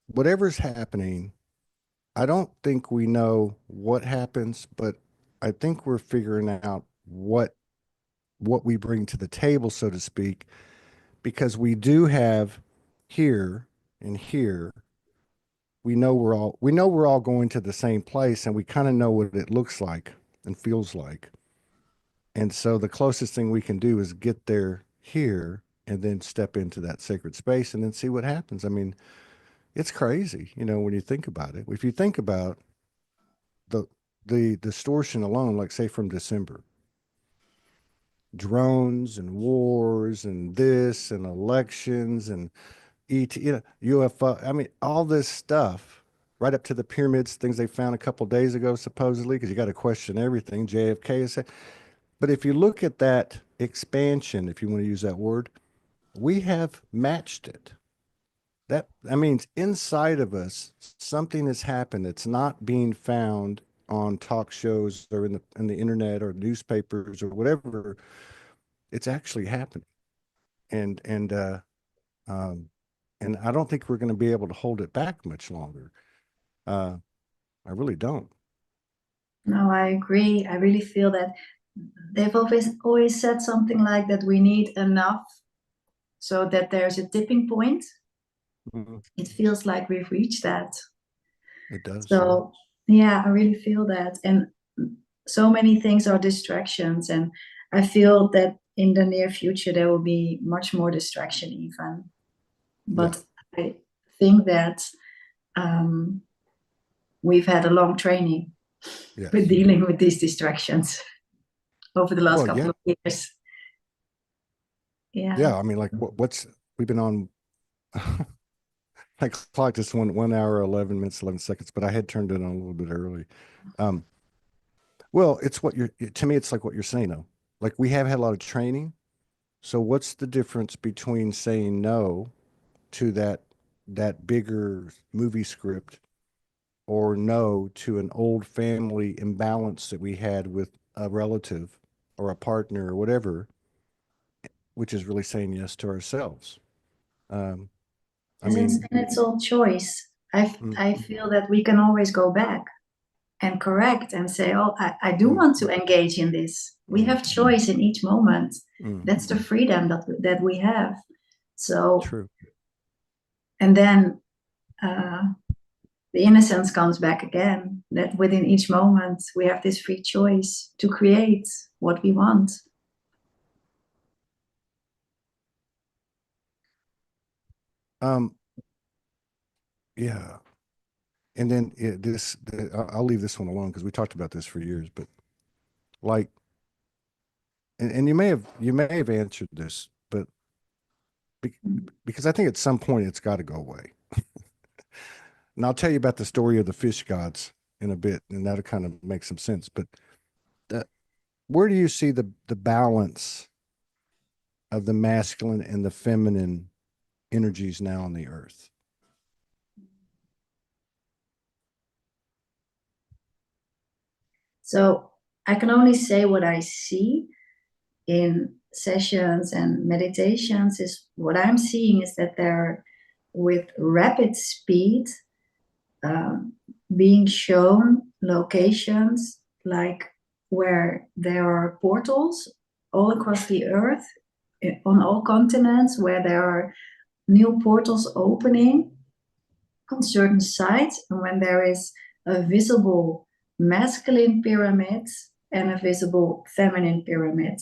whatever's happening, I don't think we know what happens, but I think we're figuring out what we bring to the table, so to speak, because we do have here and here. We know we're all going to the same place, and we kind of know what it looks like and feels like. And so the closest thing we can do is get there here and then step into that sacred space and then see what happens. I mean, it's crazy, when you think about it. If you think about the the distortion alone, like say from December, drones and wars and this and elections and UFO. I mean, all this stuff, right up to the pyramids, things they found a couple days ago, supposedly, because you got to question everything. JFK is. But if you look at that expansion, if you want to use that word, we have matched it. That means inside of us, something has happened that's not being found on talk shows or in the internet or newspapers or whatever. It's actually happening, and and uh, um, and I don't think we're going to be able to hold it back much longer. Uh, I really don't. No, I agree. I really feel that they've always said something like that we need enough so that there's a tipping point. Mhm. It feels like we've reached that. It does, yeah. So yeah, I really feel that. And so many things are distractions. And I feel that in the near future there will be much more distraction even. Yeah. But I think that um, we've had a long training with Yes. dealing with these distractions over the last Well, couple yeah. of years. Yeah. Yeah. I mean, like what's we've been on. I clocked this 1 hour, 11 minutes, 11 seconds, but I had turned it on a little bit early. Um, well, it's what to me, it's like what you're saying though. Like we have had a lot of training. So what's the difference between saying no to that bigger movie script, or no to an old family imbalance that we had with a relative or a partner or whatever, which is really saying yes to ourselves. Um, I Yes, mean, and it's all choice. mm, I feel that we can always go back and correct and say, oh, I do mm, want to engage in this. We mm, have choice in each moment. mm, That's the freedom that we have. So, true. and then uh, the innocence comes back again, that within each moment we have this free choice to create what we want. Um, yeah. And then I'll leave this one alone because we talked about this for years, but like, and you may have answered this, but be, because I think at some point it's got to go away. And I'll tell you about the story of the fish gods in a bit, and that'll kind of make some sense. But the, where do you see the balance of the masculine and the feminine energies now on the earth? So I can only say what I see in sessions and meditations is what I'm seeing is that they're with rapid speed um, being shown locations like where there are portals all across the earth on all continents where there are new portals opening on certain sites and when there is a visible masculine pyramid and a visible feminine pyramid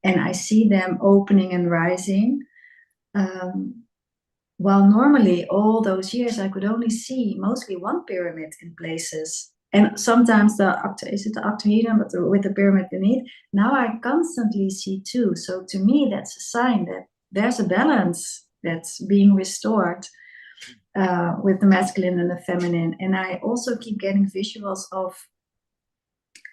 and I see them opening and rising um, while normally all those years I could only see mostly one pyramid in places. And sometimes is it the octahedron, but with the pyramid beneath. Now I constantly see two. So to me, that's a sign that there's a balance that's being restored with the masculine and the feminine. And I also keep getting visuals of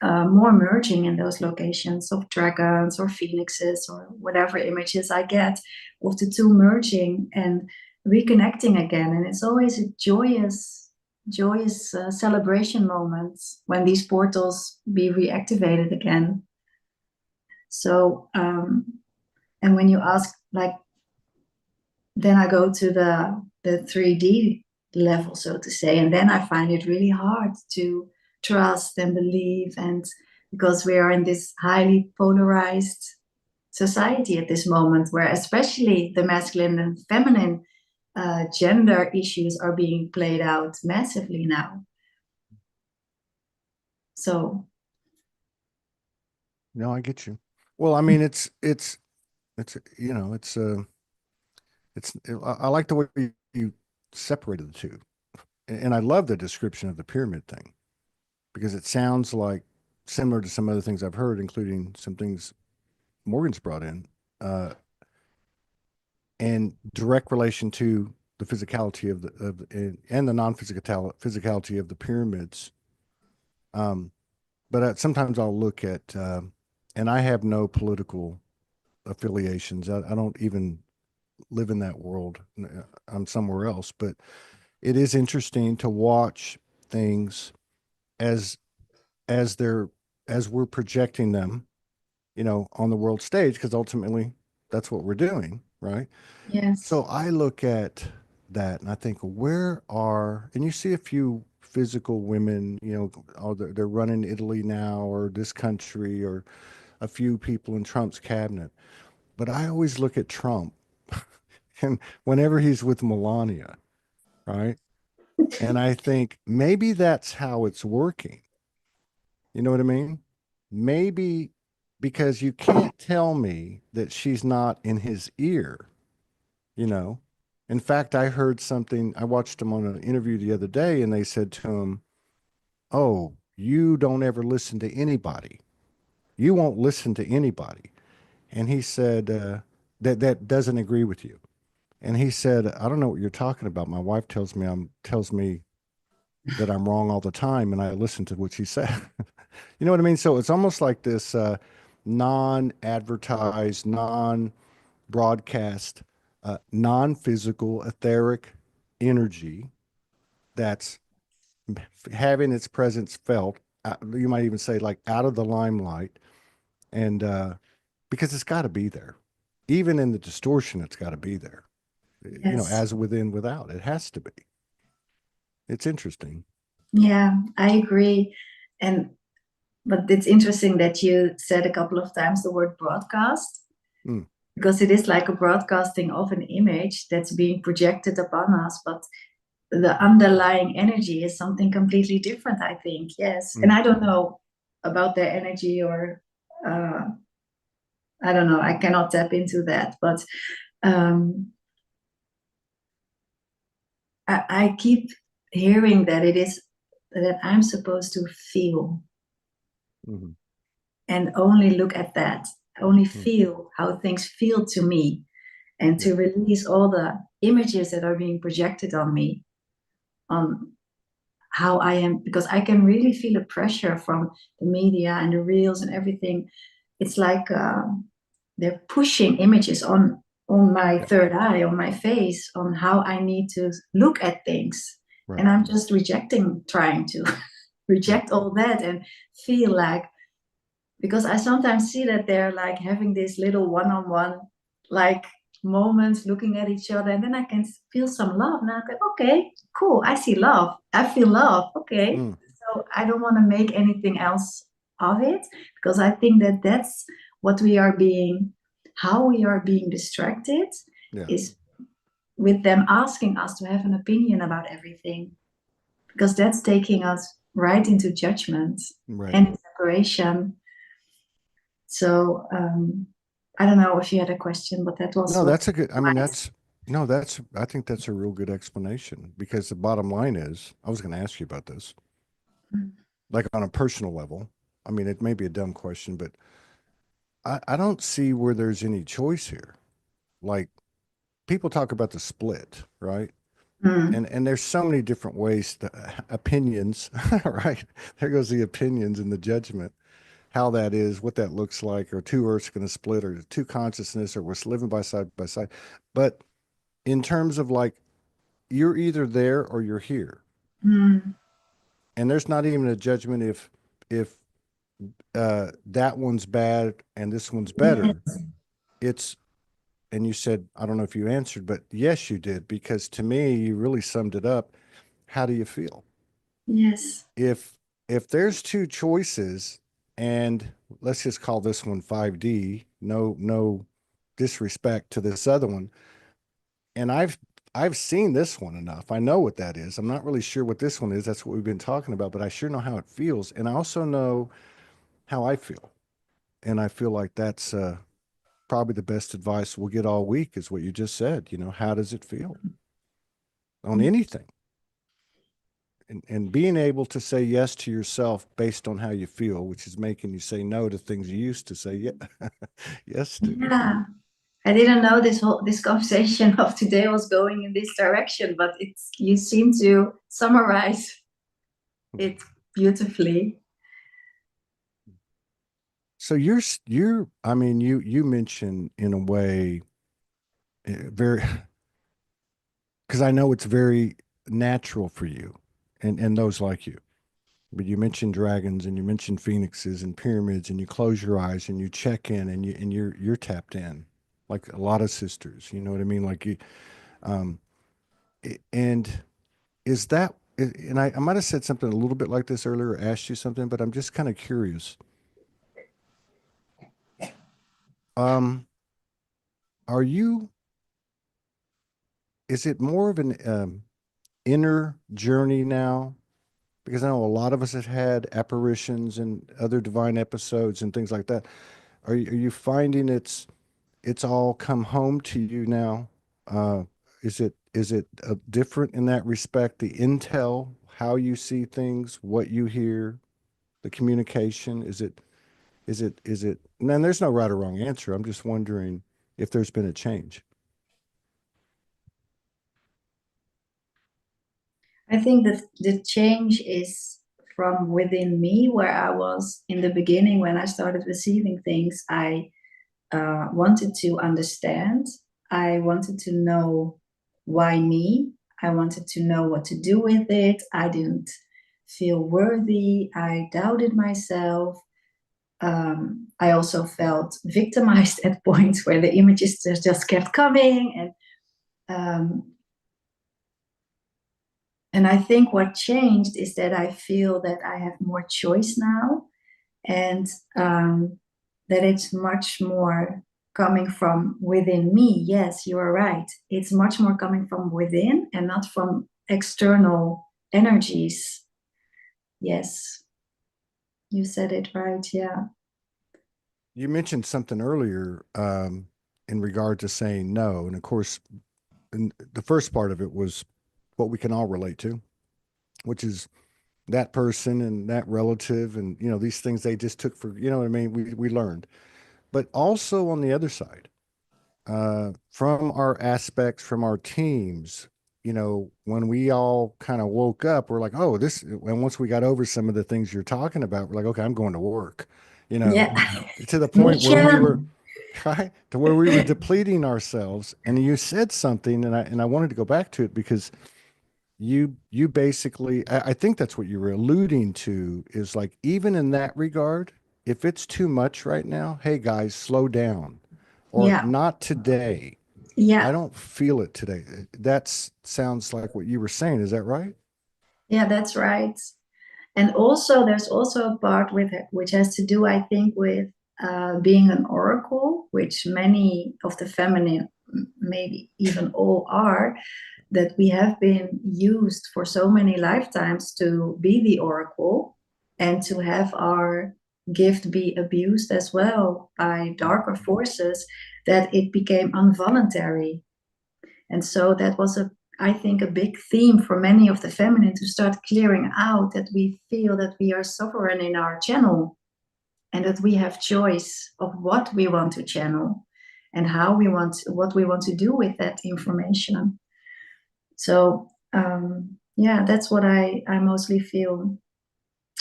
more merging in those locations of dragons or phoenixes or whatever images I get of the two merging and reconnecting again. And it's always a joyous celebration moment when these portals be reactivated again. So, and when you ask, like, then I go to the 3D level, so to say, and then I find it really hard to trust and believe, and because we are in this highly polarized society at this moment, where especially the masculine and feminine gender issues are being played out massively now. So No, I get you. Well, I mean, it's I like the way you separated the two, and I love the description of the pyramid thing because it sounds like similar to some other things I've heard, including some things Morgan's brought in, uh, and direct relation to the physicality and the physicality of the pyramids. Um, but sometimes I'll look at, and I have no political affiliations. I don't even live in that world. I'm somewhere else, but it is interesting to watch things as as they're as we're projecting them, on the world stage, because ultimately that's what we're doing, right? yes, So I look at that and I think, and you see a few physical women, oh, they're running Italy now or this country or a few people in Trump's cabinet. But I always look at Trump and whenever he's with Melania, right? And I think maybe that's how it's working. You know what I mean? Maybe because you can't tell me that she's not in his ear, you know? In fact, I watched him on an interview the other day, and they said to him, "Oh, you don't ever listen to anybody. You won't listen to anybody." And he said, that doesn't agree with you. And he said, "I don't know what you're talking about. My wife tells me that I'm wrong all the time, and I listen to what she said." You know what I mean? So it's almost like this non-advertised, non-broadcast, non-physical, etheric energy that's having its presence felt you might even say like out of the limelight, and because it's got to be there, even in the distortion, it's got to be there. Yes. As within, without, it has to be. It's interesting. Yeah, I agree. And but it's interesting that you said a couple of times the word broadcast, Mm, because it is like a broadcasting of an image that's being projected upon us, but the underlying energy is something completely different, I think. Yes. And mm, I don't know about their energy, or I don't know, I cannot tap into that, but um, I keep hearing that it is that I'm supposed to feel mm, and only look at that, only mm. feel how things feel to me, and Yeah, to release all the images that are being projected on me, on how I am, because I can really feel the pressure from the media and the reels and everything. It's like they're pushing images on my yeah, third eye, on my face, on how I need to look at things. right. And I'm just rejecting, trying to Yeah, reject all that and feel like, because I sometimes see that they're like having this little one-on-one like moments looking at each other, and then I can feel some love. And I'm like, okay, cool, I see love, I feel love, okay. mm, So I don't want to make anything else of it, because I think that that's what we are being, how we are being distracted, yeah, is with them asking us to have an opinion about everything, because that's taking us right into judgment right. and separation. So I don't know if you had a question, but that was No, what that's a good. I mean, my that's no, that's. I think that's a real good explanation because the bottom line is, I was going to ask you about this, like on a personal level. I mean, it may be a dumb question, but I don't see where there's any choice here. Like people talk about the split, right? mm, And there's so many different ways to opinions, right? There goes the opinions and the judgment, how that is, what that looks like, or two earths going to split, or two consciousness, or we're living by side by side. But in terms of like you're either there or you're here, mm, and there's not even a judgment if that one's bad and this one's better. yes, It's and you said, I don't know if you answered, but yes, you did, because to me, you really summed it up. How do you feel? yes, If there's two choices, and let's just call this one 5D, no disrespect to this other one, and I've seen this one enough. I know what that is. I'm not really sure what this one is. That's what we've been talking about, but I sure know how it feels, and I also know how I feel. And I feel like that's probably the best advice we'll get all week is what you just said. How does it feel on anything? And being able to say yes to yourself based on how you feel, which is making you say no to things you used to say yes to. yeah. I didn't know this conversation of today was going in this direction, but it's, you seem to summarize it beautifully. So I mean, you mentioned in a way very, because I know it's very natural for you and those like you. But you mentioned dragons and you mentioned phoenixes and pyramids, and you close your eyes and you check in and you're tapped in like a lot of sisters. You know what I mean? Like you, um, and is that, and I might have said something a little bit like this earlier, or asked you something, but I'm just kind of curious. Um, are you, is it more of an inner journey now? Because I know a lot of us have had apparitions and other divine episodes and things like that. Are you finding it's all come home to you now? Uh, is it different in that respect? The intel, how you see things, what you hear, the communication, is it? And there's no right or wrong answer. I'm just wondering if there's been a change. I think that the change is from within me, where I was in the beginning when I started receiving things. I wanted to understand. I wanted to know why me. I wanted to know what to do with it. I didn't feel worthy. I doubted myself. I also felt victimized at points where the images just kept coming, um, and I think what changed is that I feel that I have more choice now, and that it's much more coming from within me. Yes, you are right. It's much more coming from within and not from external energies. Yes, you said it right. Yeah. You mentioned something earlier in regard to saying no. And of course, and the first part of it was what we can all relate to, which is that person and that relative and, you know, these things they just took for, you know what I mean? We learned. But also on the other side, from our aspects, from our teams, you know, when we all kind of woke up, we're like, oh, this, and once we got over some of the things you're talking about, we're like, okay, I'm going to work, you know, Yeah. to the Me point where we were, too. right, to where we were depleting ourselves. And you said something, and I wanted to go back to it because you basically, I think that's what you were alluding to is like, even in that regard, if it's too much right now, hey guys, slow down, or Yeah. not today. I Yeah. don't feel it today. That sounds like what you were saying. Is that right? Yeah, that's right. And also, there's also a part with it, which has to do, I think, with being an oracle, which many of the feminine, maybe even all are, that we have been used for so many lifetimes to be the oracle and to have our gift be abused as well by darker forces, that it became involuntary. And so that was I think, a big theme for many of the feminine to start clearing out, that we feel that we are sovereign in our channel and that we have choice of what we want to channel and how we want, what we want to do with that information. So yeah, that's what I mostly feel.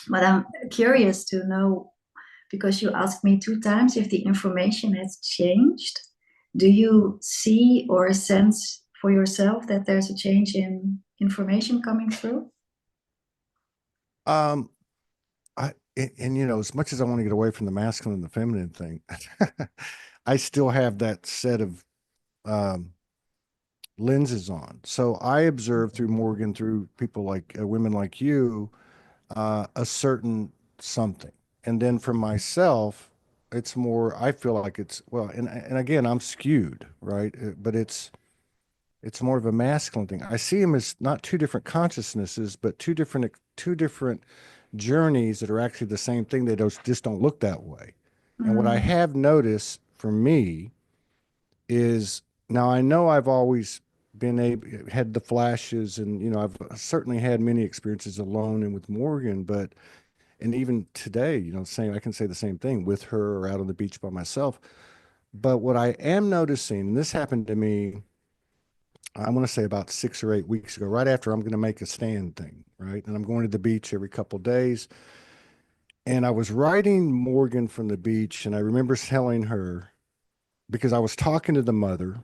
But I'm curious to know, because you asked me 2 times if the information has changed. Do you see or sense for yourself that there's a change in information coming through? Um, and you know, as much as I want to get away from the masculine and the feminine thing, I still have that set of um, lenses on. So I observe through Morgan, through people like women like you, a certain something. And then for myself, it's more, I feel like it's, well, and again, I'm skewed, right? But it's more of a masculine thing. I see them as not two different consciousnesses, but two different journeys that are actually the same thing. They just don't look that way. And what I Mm, have noticed for me is now I know I've always been able had the flashes and you know I've certainly had many experiences alone and with Morgan, but and even today, you know, same I can say the same thing with her or out on the beach by myself. But what I am noticing, and this happened to me, I want to say about 6 or 8 weeks ago, right after I'm going to make a stand thing, right? And I'm going to the beach every couple of days. And I was writing Morgan from the beach, and I remember telling her, because I was talking to the mother.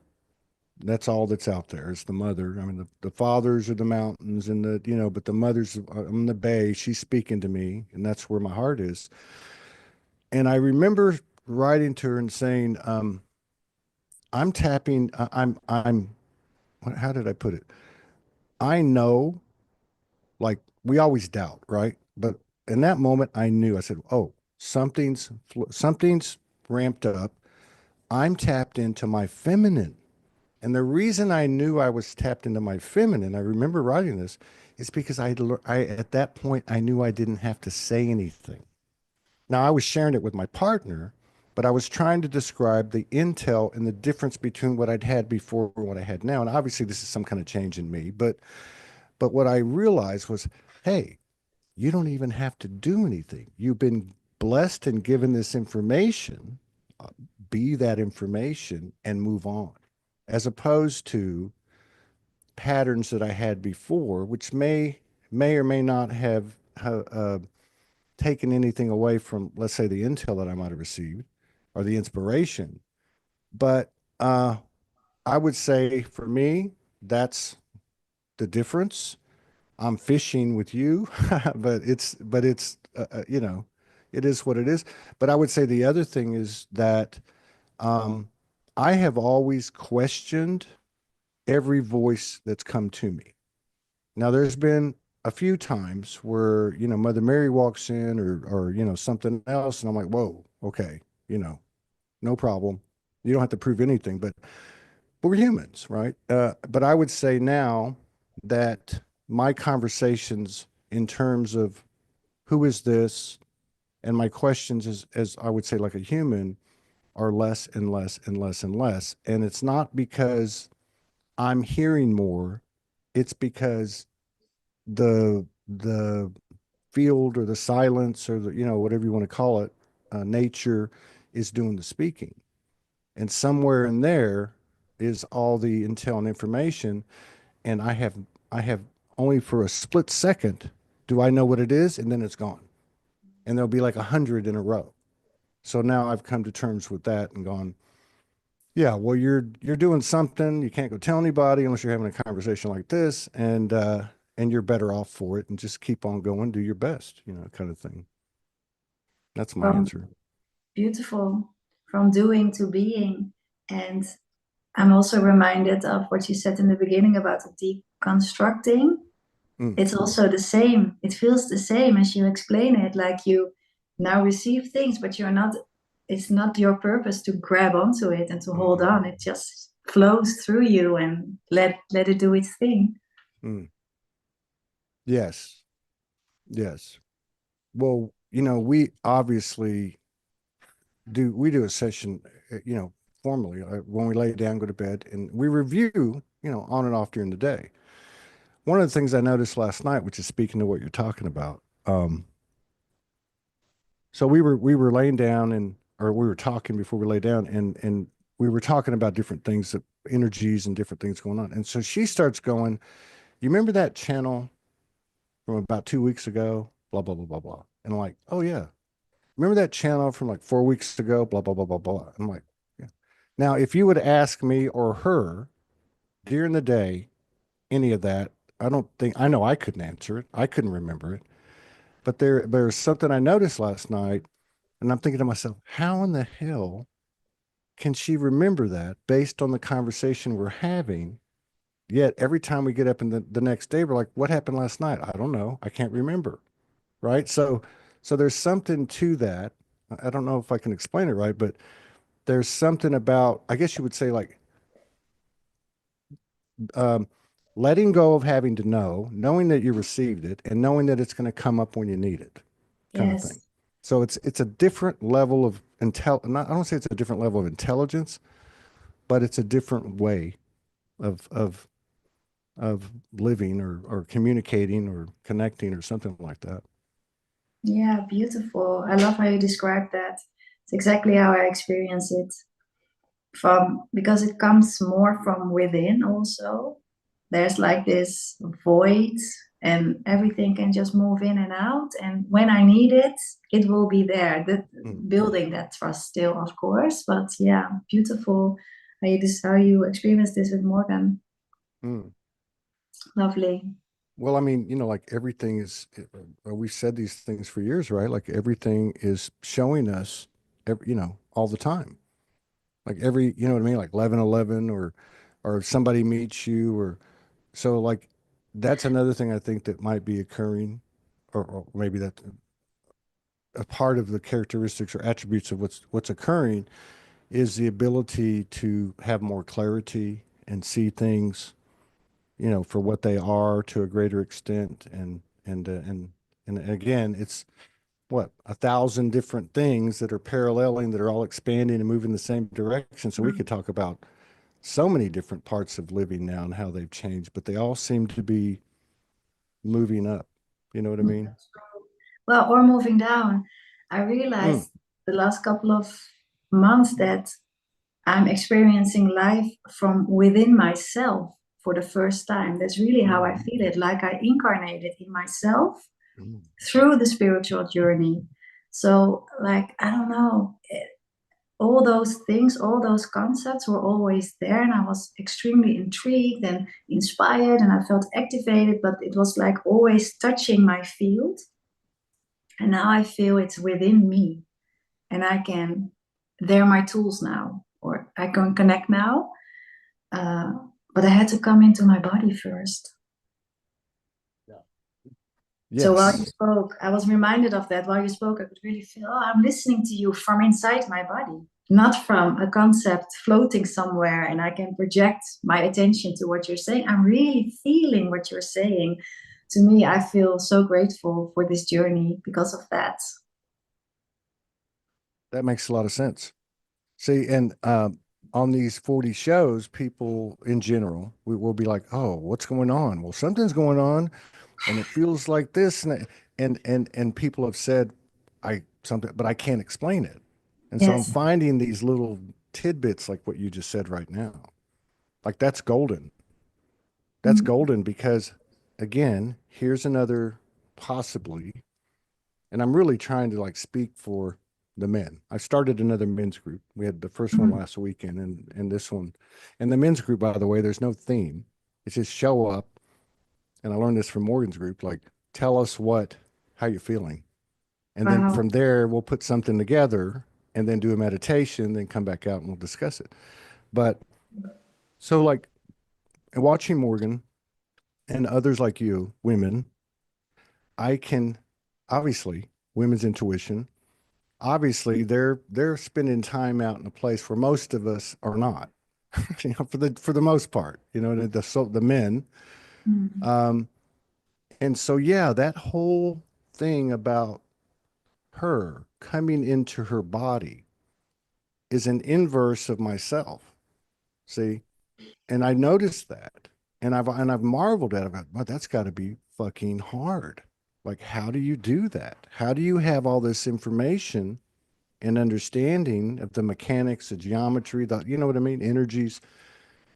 That's all that's out there is the mother. I mean, the fathers are the mountains and the, you know, but the mother's on the bay. She's speaking to me, and that's where my heart is. And I remember writing to her and saying, I'm tapping, how did I put it? I know, like, we always doubt, right? But in that moment, I knew, I said, oh, something's ramped up. I'm tapped into my feminine. And the reason I knew I was tapped into my feminine, I remember writing this, is because at that point I knew I didn't have to say anything. Now I was sharing it with my partner, but I was trying to describe the intel and the difference between what I'd had before and what I had now. And obviously this is some kind of change in me, but what I realized was, hey, you don't even have to do anything. You've been blessed and given this information. uh, Be that information and move on, as opposed to patterns that I had before, which may or may not have taken anything away from, let's say, the intel that I might have received or the inspiration. But I would say for me, that's the difference. I'm fishing with you, but it's it is what it is. But I would say the other thing is that um, I have always questioned every voice that's come to me. Now, there's been a few times where, Mother Mary walks in or, something else, and I'm like, whoa, okay, no problem. You don't have to prove anything, but we're humans, right? But I would say now that my conversations in terms of who is this and my questions as I would say like a human are less and less and less and less. And it's not because I'm hearing more, it's because the field or the silence or the whatever you want to call it, nature is doing the speaking, and somewhere in there is all the intel and information, and I have only for a split second do I know what it is, and then it's gone, and there'll be like 100 in a row. So now I've come to terms with that and gone, yeah, well, you're doing something. You can't go tell anybody unless you're having a conversation like this, and you're better off for it, and just keep on going, do your best, kind of thing. That's my From answer. beautiful, from doing to being. And I'm also reminded of what you said in the beginning about the deconstructing. Mm, It's also the same. It feels the same as you explain it, like you now receive things, but you're not, it's not your purpose to grab onto it and to hold mm, on. It just flows through you and let it do its thing. mm. Yes, yes. Well, we obviously do a session, formally, when we lay down, go to bed, and we review, on and off during the day. One of the things I noticed last night, which is speaking to what you're talking about, so we were laying down or we were talking before we lay down, and we were talking about different things, that energies and different things going on. And so she starts going, "You remember that channel from about 2 weeks ago? Blah blah blah blah blah." And I'm like, "Oh yeah." Remember that channel from like 4 weeks ago? Blah, blah, blah, blah, blah. I'm like, yeah. Now, if you would ask me or her during the day, any of that, I don't think, I know I couldn't answer it. I couldn't remember it. But there's something I noticed last night, and I'm thinking to myself, how in the hell can she remember that based on the conversation we're having? Yet every time we get up in the next day, we're like, what happened last night? I don't know. I can't remember. Right. So there's something to that. I don't know if I can explain it right, but there's something about, I guess you would say, like, um, letting go of having to know, knowing that you received it, and knowing that it's going to come up when you need it, kind of thing. Yes. So it's a different level of I don't say it's a different level of intelligence, but it's a different way of of living or communicating or connecting or something like that. Yeah, beautiful. I love how you describe that. It's exactly how I experience it. From because it comes more from within also. There's like this void and everything can just move in and out. And when I need it, it will be there. The Mm, building that trust still, of course. But yeah, beautiful how you experience this with Morgan. mm. Lovely. Well, I mean, like everything is, we've said these things for years, right? Like everything is showing us, all the time. Like you know what I mean? Like 11:11, or if somebody meets you, or so, like, that's another thing I think that might be occurring, or maybe that a part of the characteristics or attributes of what's occurring is the ability to have more clarity and see things, for what they are to a greater extent. And again, it's what, 1,000 different things that are paralleling, that are all expanding and moving the same direction. So we could talk about so many different parts of living now and how they've changed, but they all seem to be moving up. You know what I mean? Well, or moving down. I Mm, realized the last couple of months that I'm experiencing life from within myself for the first time. That's really how I mm, feel it, like I incarnated in myself mm, through the spiritual journey. So, like, I don't know, all those things, all those concepts were always there, and I was extremely intrigued and inspired, and I felt activated, but it was like always touching my field. And now I feel it's within me, and I can, they're my tools now, or I can connect now. Uh, but I had to come into my body first. Yeah. So while you Yes. spoke, I was reminded of that. While you spoke, I could really feel, oh, I'm listening to you from inside my body, not from a concept floating somewhere, and I can project my attention to what you're saying. I'm really feeling what you're saying. To me, I feel so grateful for this journey because of that. That makes a lot of sense. See, and on these 40 shows, people in general, we will be like, "Oh, what's going on?" Well, something's going on, and it feels like this, and people have said, "I something," but I can't explain it. And so I'm Yes. finding these little tidbits, like what you just said right now. Like that's golden. That's Mm. golden because, again, here's another possibly, and I'm really trying to like speak for the men. I started another men's group. We had the first one Mm. last weekend and this one. And the men's group, by the way, there's no theme. It's just show up. And I learned this from Morgan's group, like tell us how you're feeling. And then Wow. from there, we'll put something together and then do a meditation, then come back out and we'll discuss it. But so like watching Morgan and others like you, women, I can obviously women's intuition, obviously they're spending time out in a place where most of us are not. For the most part, the men. Mm. um and so yeah, that whole thing about her coming into her body is an inverse of myself. See, and I noticed that, and I've marveled at it. But that's got to be fucking hard. Like, how do you do that? How do you have all this information and understanding of the mechanics, the geometry, you know what I mean, energies,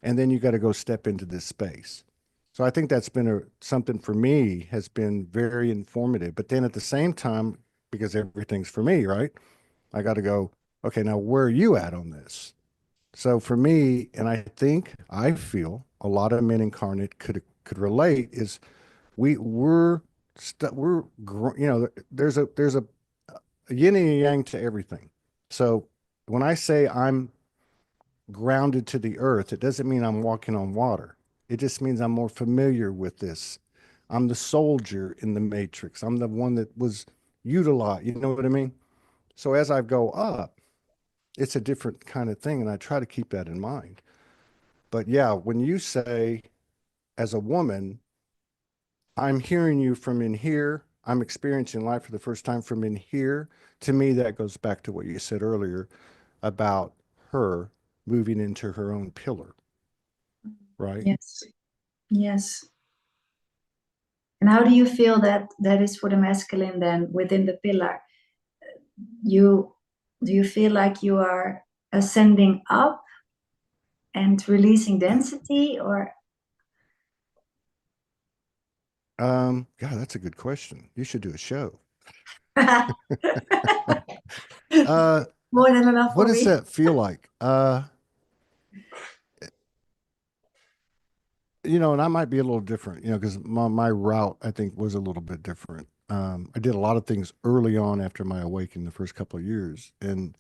and then you got to go step into this space. So I think that's been something for me has been very informative. But then at the same time, because everything's for me, right? I got to go, okay, now where are you at on this? So for me, and I feel a lot of men incarnate could relate is there's a yin and a yang to everything. So when I say I'm grounded to the earth, it doesn't mean I'm walking on water. It just means I'm more familiar with this. I'm the soldier in the matrix. I'm the one that was utilized. You know what I mean? So as I go up, it's a different kind of thing. And I try to keep that in mind. But yeah, when you say as a woman, I'm hearing you from in here, I'm experiencing life for the first time from in here, to me, that goes back to what you said earlier about her moving into her own pillar, right? Yes. Yes. And how do you feel that that is for the masculine then within the pillar? You do you feel like you are ascending up and releasing density, or God, that's a good question. You should do a show. Uh, more than enough what for does me? that feel like? And I might be a little different, because my route, I think, was a little bit different. I did a lot of things early on after my awakening the first couple of years. And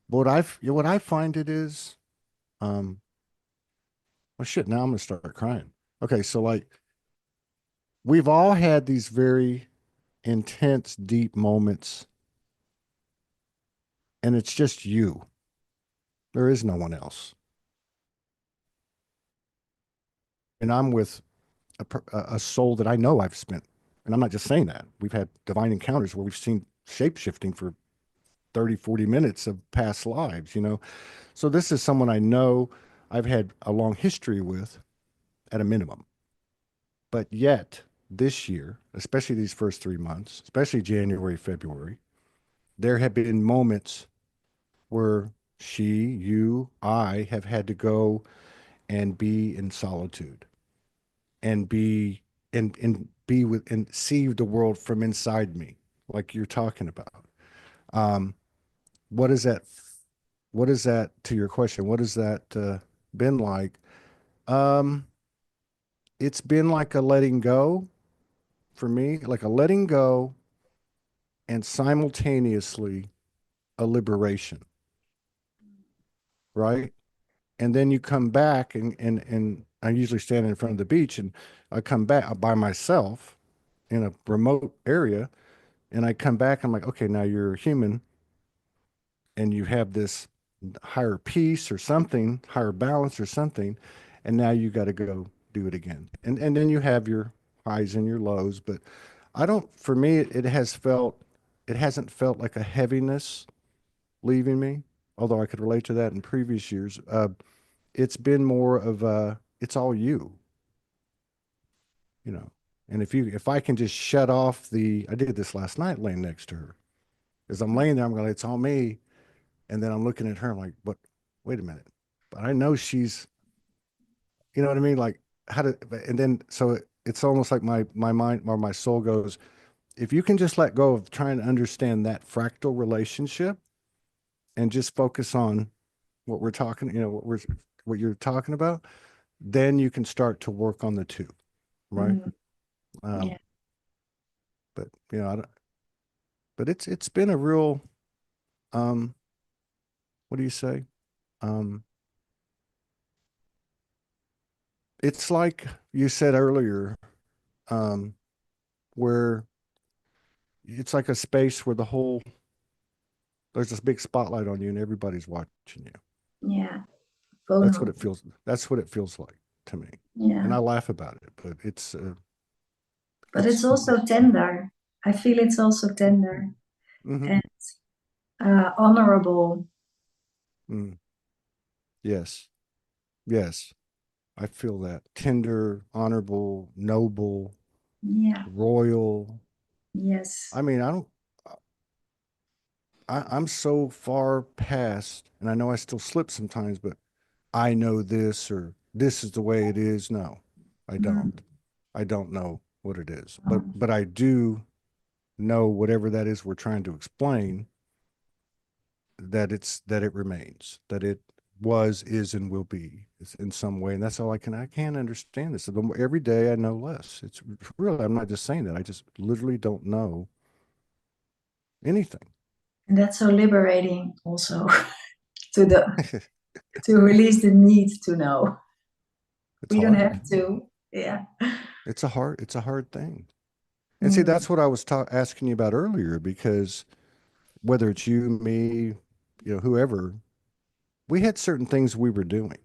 what I find it is, um, well, shit, now I'm gonna start crying. Okay, so like we've all had these very intense, deep moments, and it's just you. There is no one else. And I'm with a soul that I know I've spent, and I'm not just saying that. We've had divine encounters where we've seen shape shifting for 30, 40 minutes of past lives. So this is someone I know I've had a long history with at a minimum. But yet, this year, especially these first 3 months, especially January, February, there have been moments where I have had to go and be in solitude and be with and see the world from inside me, like you're talking about. Um, what is that? what is that to your question? What has that been like? Um, it's been like a letting go for me, like a letting go and simultaneously a liberation, right? And then you come back and I usually stand in front of the beach and I come back by myself in a remote area and I come back, I'm like, okay, now you're a human and you have this higher peace or something, higher balance or something, and now you got to go do it again. And then you have your highs and your lows, but I don't for me it hasn't felt like a heaviness leaving me, although I could relate to that in previous years. It's been more of it's all you, you know. And if I can just shut off I did this last night laying next to her. As I'm laying there, I'm going, it's all me. And then I'm looking at her, I'm like, but wait a minute. But I know she's, you know what I mean? Like how to, and then, so it's almost like my mind or my soul goes, if you can just let go of trying to understand that fractal relationship and just focus on what we're talking, what you're talking about, then you can start to work on the two, right? Mm, Um, yeah. but I don't, but it's been a real, um, what do you say? Um, it's like you said earlier, um, where it's like a space where there's this big spotlight on you and everybody's watching you. Yeah. That's what it Vulnerable. feels. That's what it feels like to me. And Yeah. I laugh about it, but But it's it's also tender. I feel it's also tender mm-hmm. and honorable. Mm, yes, yes. I feel that tender, honorable, noble, Yeah. royal. Yes. I mean, I'm so far past, and I know I still slip sometimes, but I know this or this is the way it is. No, I don't. Mm. I don't know what it is, but Um, I do know whatever that is we're trying to explain, that it remains, that it was, is, and will be in some way, and that's all I can't understand this. Every day I know less. It's really, I'm not just saying that. I just literally don't know anything. and that's so liberating also to the to release the need to know. It's We don't hard. have to. Yeah. It's a hard thing. And see, Mm. that's what I was asking you about earlier, because whether it's you, me, whoever, we had certain things we were doing.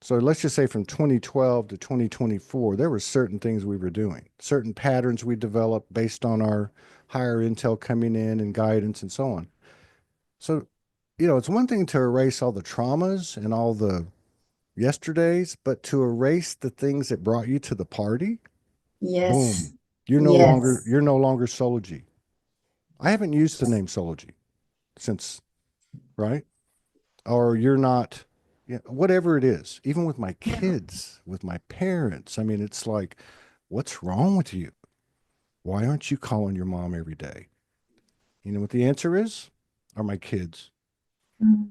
So let's just say from 2012 to 2024, there were certain things we were doing, certain patterns we developed based on our higher intel coming in and guidance and so on. So, it's one thing to erase all the traumas and all the yesterdays, but to erase the things that brought you to the party, Yes. boom, Yes. you're no longer Sology. I haven't used the name Sology since, right? Or you're not, whatever it is, even with my Yeah. kids, with my parents. I mean, it's like, what's wrong with you? Why aren't you calling your mom every day? You know what the answer is? Are my kids. Mm.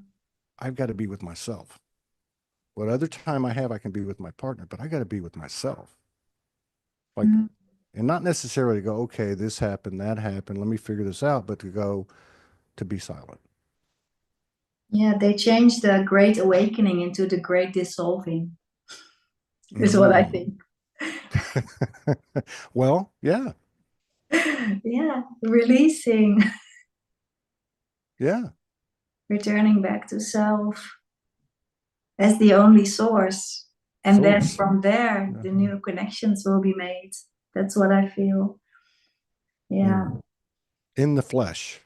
I've got to be with myself. What other time I have, I can be with my partner, but I got to be with myself. Like, Mm. and not necessarily go, okay, this happened, that happened, let me figure this out, but to be silent. Yeah, they changed the great awakening into the great dissolving, is what I Mm. think. Well, yeah, Yeah, releasing, yeah. returning back to self as the only source. And then Source. from there, the Mhm. new connections will be made. That's what I feel. Yeah. Mm. In the flesh,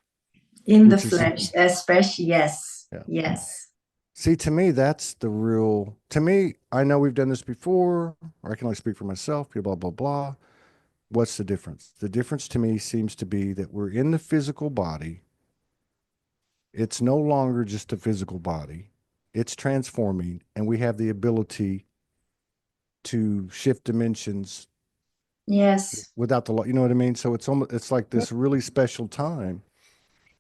In the which is, flesh, especially. Yes. yeah. Yes. See, to me, that's the real, to me, I know we've done this before, or I can only speak for myself, blah, blah, blah. What's the difference? The difference to me seems to be that we're in the physical body. It's no longer just a physical body. It's transforming, and we have the ability to shift dimensions Yes. without the, you know what I mean? So it's almost, it's like this really special time.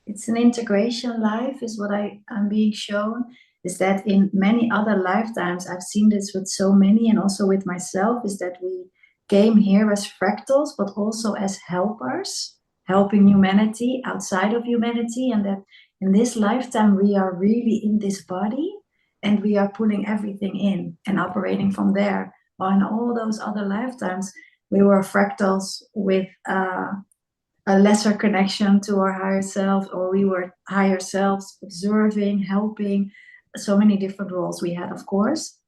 it's an integration life is what I'm being shown, is that in many other lifetimes, I've seen this with so many and also with myself, is that we came here as fractals, but also as helpers, helping humanity outside of humanity, and that in this lifetime we are really in this body and we are pulling everything in and operating from there. While in all those other lifetimes, we were fractals with a lesser connection to our higher self, or we were higher selves observing, helping, so many different roles we had, of course.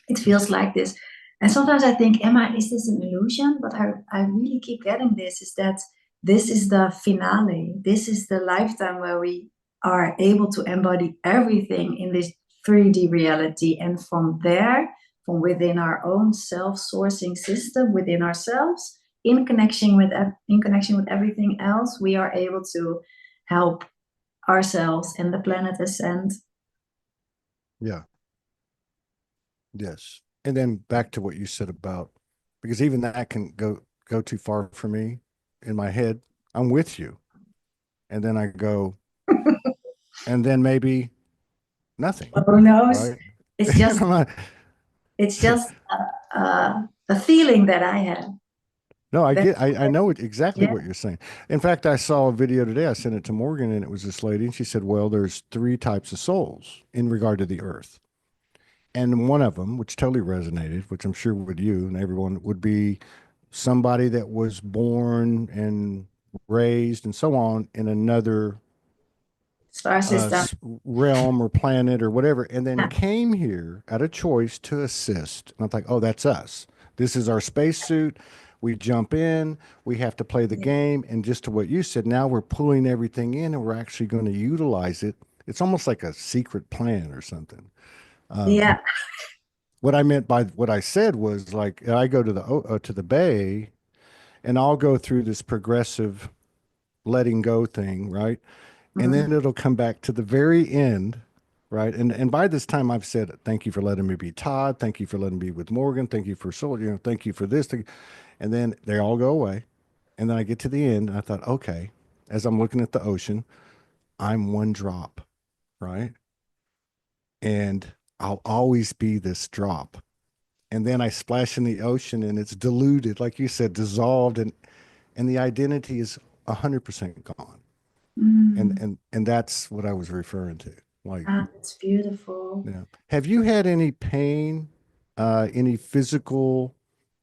It feels like this. And sometimes I think, is this an illusion? But I really keep getting this, is that this is the finale. This is the lifetime where we are able to embody everything in this 3D reality. And from there, from within our own self-sourcing system, within ourselves, in connection with everything else, we are able to help ourselves and the planet ascend. Yeah. Yes. And then back to what you said about, because even that can go too far for me in my head. I'm with you. And then I go, and then maybe nothing, Who knows? right? It's And just I'm not, it's just a feeling that I have. no, That, I know exactly yeah, what you're saying. In fact, I saw a video today. I sent it to Morgan, and it was this lady, and she said, well, there's three types of souls in regard to the earth. And one of them, which totally resonated, which I'm sure with you and everyone, would be somebody that was born and raised and so on in another star system. realm or planet or whatever, and then Yeah, came here at a choice to assist. And I'm like, oh, that's us. This is our spacesuit. We jump in, we have to play the yeah, game. And just to what you said, now we're pulling everything in and we're actually going to utilize it. It's almost like a secret plan or something. yeah. What I meant by what I said was like I go to the bay and I'll go through this progressive letting go thing, right? And Mhm. then it'll come back to the very end, right? And by this time I've said thank you for letting me be Todd, thank you for letting me be with Morgan, thank you for so, thank you for this, and then they all go away, and then I get to the end and I thought, okay, as I'm looking at the ocean, I'm one drop, right? And I'll always be this drop. And then I splash in the ocean and it's diluted, like you said, dissolved, and the identity is 100% gone. And Mm. and that's what I was referring to. Like, Ah, that's beautiful. yeah. Have you had any pain, any physical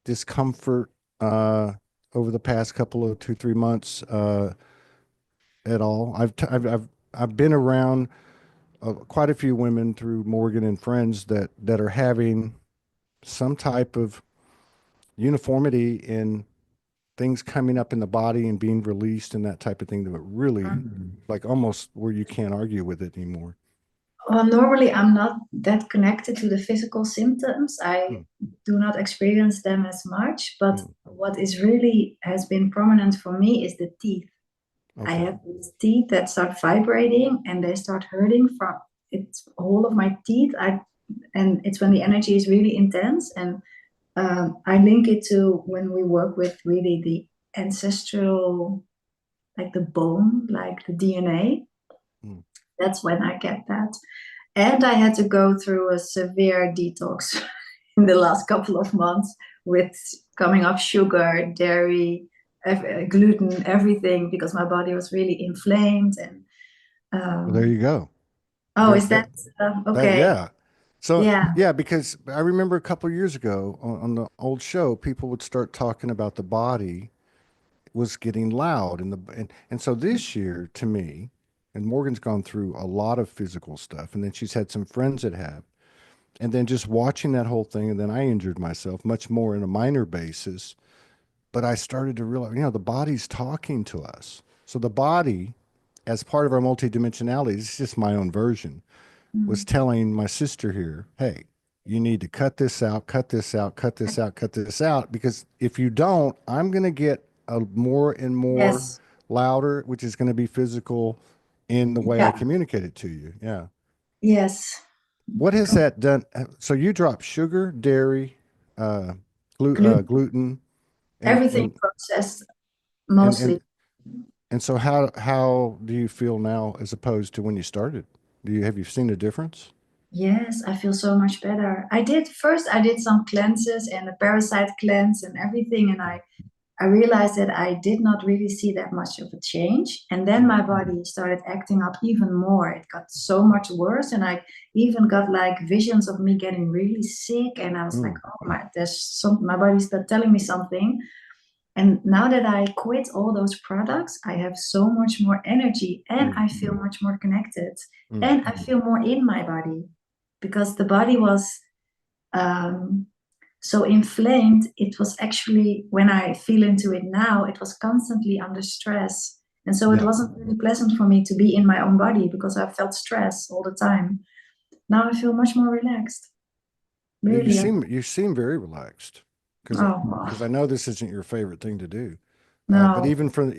discomfort over the past couple of 2, 3 months at all? I've been around quite a few women through Morgan and friends that are having some type of uniformity in things coming up in the body and being released and that type of thing that really like almost where you can't argue with it anymore. Well, normally I'm not that connected to the physical symptoms. I Hmm, do not experience them as much, but hmm. what is really has been prominent for me is the teeth. I Okay. have these teeth that start vibrating and they start hurting from it's all of my teeth. And it's when the energy is really intense. And I link it to when we work with really the ancestral, like the bone, like the DNA. Hmm. That's when I get that. And I had to go through a severe detox in the last couple of months with coming off sugar, dairy, gluten, everything, because my body was really inflamed. And Well, there um, you go. oh, There, is that that, okay? yeah. So Yeah. yeah, because I remember a couple of years ago on the old show, people would start talking about the body was getting loud and so this year to me, and Morgan's gone through a lot of physical stuff, and then she's had some friends that have, and then just watching that whole thing, and then I injured myself much more in a minor basis, but I started to realize, the body's talking to us. So the body, as part of our multidimensionality, this is just my own version, was Mm. telling my sister here, hey, you need to cut this out, cut this out, cut this out, cut this out, because if you don't, I'm going to get a more and more Yes. louder, which is going to be physical in the way I Yeah. communicate it to you. Yeah. Yes. What has that done? So you drop sugar, dairy, uh, Gluten, gluten, and everything and processed and mostly. And so how do you feel now as opposed to when you started? Have you seen a difference? Yes, I feel so much better. I did some cleanses and a parasite cleanse and everything, and I realized that I did not really see that much of a change. And then Mm, my body started acting up even more. It got so much worse. And I even got like visions of me getting really sick. And I was like, mm, oh my, my body's not telling me something. And now that I quit all those products, I have so much more energy and mm, I feel much more connected mm. and I feel more in my body because the body was um, so inflamed. It was actually, when I feel into it now, it was constantly under stress. And so it Yeah. wasn't really pleasant for me to be in my own body because I felt stress all the time. Now I feel much more relaxed. Yeah, you Really. seem very relaxed because Oh, because I know this isn't your favorite thing to do. But no. even from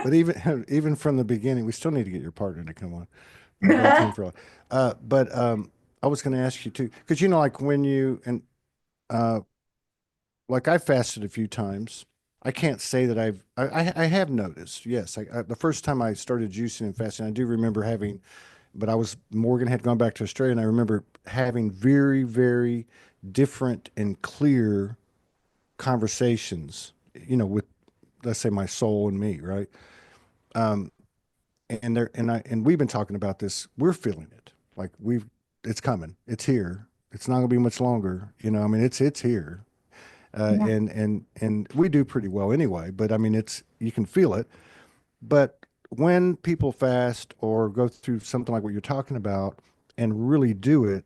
but even from the beginning, we still need to get your partner to come on. Great time for all. But I was going to ask you too, because like when you and uh, like I fasted a few times. I can't say that I have noticed. Yes, the first time I started juicing and fasting, I do remember having, but Morgan had gone back to Australia, and I remember having very, very different and clear conversations, with, let's say, my soul and me, right? Um, and we've been talking about this. We're feeling it. Like it's coming. It's here. It's not gonna be much longer. I mean, it's here. Yeah. And we do pretty well anyway, but I mean, you can feel it. But when people fast or go through something like what you're talking about and really do it,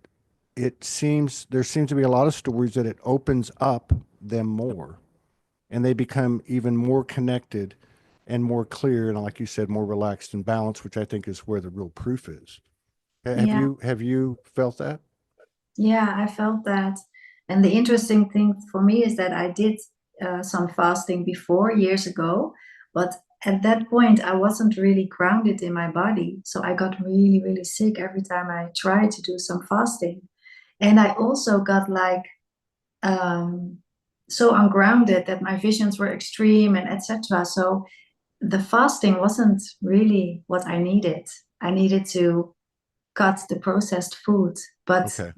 there seems to be a lot of stories that it opens up them more and they become even more connected and more clear and, like you said, more relaxed and balanced, which I think is where the real proof is. Yeah. Have you felt that? Yeah, I felt that. And the interesting thing for me is that I did some fasting before years ago, but at that point I wasn't really grounded in my body. So I got really, really sick every time I tried to do some fasting. And I also got like um, so ungrounded that my visions were extreme and etc. So the fasting wasn't really what I needed. I needed to cut the processed food, but Okay.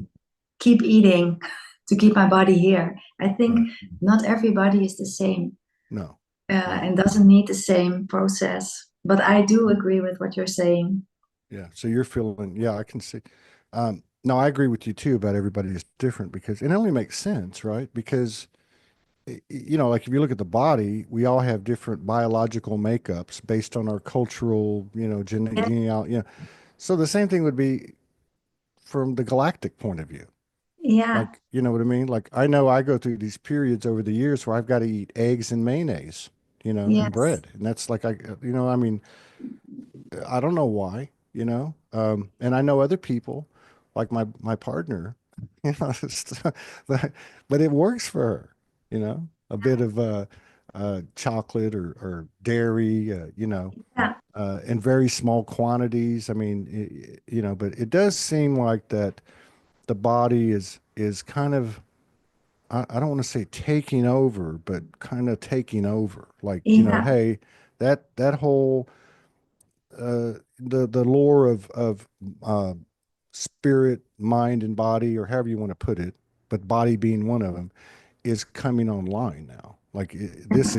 keep eating to keep my body here. I think Right. not everybody is the same No. No. and doesn't need the same process. But I do agree with what you're saying. Yeah. So you're feeling, yeah, I can see. No, I agree with you too about everybody is different because it only makes sense, right? Because, like if you look at the body, we all have different biological makeups based on our cultural, Yeah, genealogy. So the same thing would be from the galactic point of view. yeah, Like, you know what I mean? Like, I know I go through these periods over the years where I've got to eat eggs and mayonnaise, and yes, bread. And that's like, I mean, I don't know why, and I know other people, like my partner, but, but it works for her, a bit of chocolate or dairy, yeah, in very small quantities. I mean, but it does seem like that the body is kind of, I don't want to say taking over, but kind of taking over. Like, yeah, hey, that whole the lore of uh, spirit, mind, and body, or however you want to put it, but body being one of them, is coming online now. Like this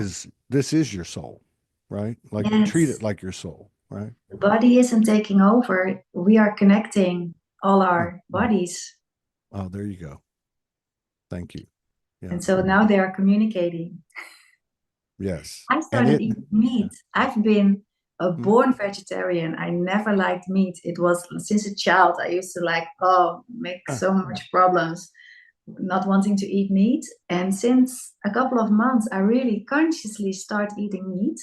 is your soul, right? Like treat it yes. like your soul, right? The body isn't taking over. We are connecting all Mm. our bodies. Oh, there you go. Thank you. Yeah. And so now they are communicating. Yes. I And started eating yeah. meat. I've been a Mm. born vegetarian. I never liked meat. It was since a child. I used to like, make Ah, so much problems not wanting to eat meat. And since a couple of months, I really consciously start eating meat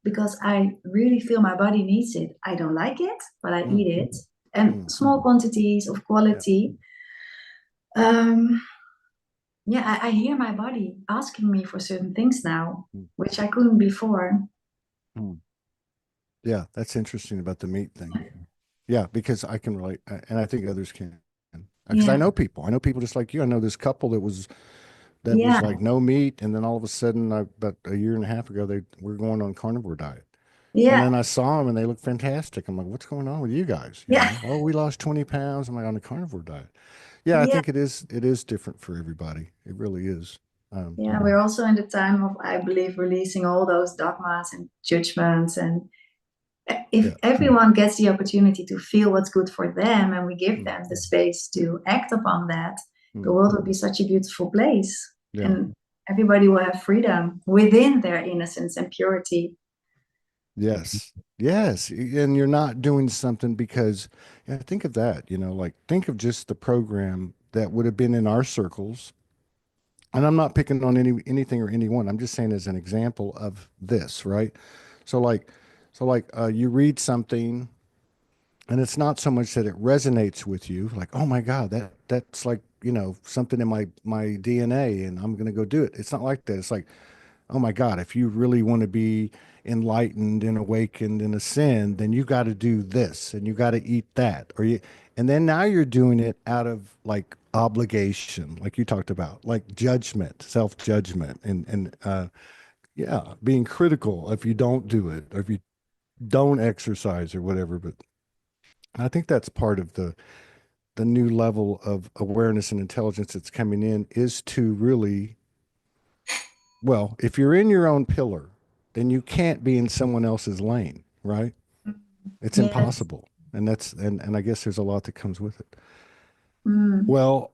because I really feel my body needs it. I don't like it, but I mm, eat it. And mm, small quantities of yeah. quality. Um, yeah, I hear my body asking me for certain things now, Mm, which I couldn't before. mm. Yeah, that's interesting about the meat thing. Yeah, because I can relate, and I think others can. Because Yeah. I know people just like you. I know this couple that was Yeah, like no meat, and then all of a sudden, about a year and a half ago, they were going on carnivore diet. And yeah, then I saw them and they look fantastic. I'm like, what's going on with you guys? You yeah, know, oh, we lost 20 pounds. I'm like, on the carnivore diet. Yeah, I yeah, think it is different for everybody. It really is. Um, yeah. We're also in the time of, I believe, releasing all those dogmas and judgments. And if yeah. everyone gets the opportunity to feel what's good for them and we give Mm, them the space to act upon that, the mm, world will be such a beautiful place. yeah. And everybody will have freedom within their innocence and purity. Yes. Yes. And you're not doing something because, yeah, think of that, like think of just the program that would have been in our circles. And I'm not picking on anything or anyone. I'm just saying as an example of this, right? So like, you read something and it's not so much that it resonates with you, like, oh my God, that's like, something in my DNA and I'm gonna go do it. It's not like that. It's like, oh my God, if you really want to be enlightened and awakened and ascend, then you got to do this and you got to eat that. And then now you're doing it out of like obligation, like you talked about, like judgment, self-judgment, and yeah, being critical if you don't do it or if you don't exercise or whatever. But I think that's part of the new level of awareness and intelligence that's coming in is to really, well, if you're in your own pillar, then you can't be in someone else's lane, right? It's Yes. impossible. And I guess there's a lot that comes with it. Mm. Well,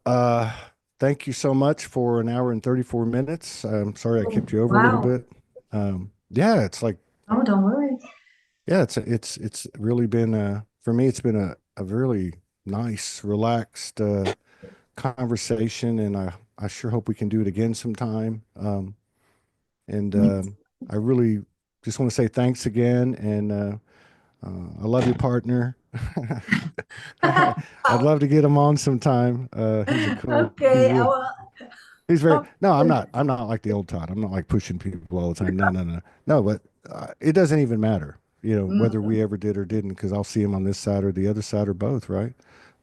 thank you so much for an hour and 34 minutes. I'm sorry I Oh, kept you over a little wow. bit. Yeah, it's like, Oh, don't worry. yeah, it's really been for me, it's been a really nice, relaxed conversation, and I sure hope we can do it again sometime. And Me I really just want to say thanks again. And I love your partner. I'd love to get him on sometime. He's a cool. He's Okay, I real. will. He's very. Oh, No, I'm not. I'm not like the old Todd. I'm not like pushing people all the time. No, no, no, no. But it doesn't even matter, whether mm, we ever did or didn't, because I'll see him on this side or the other side or both, right?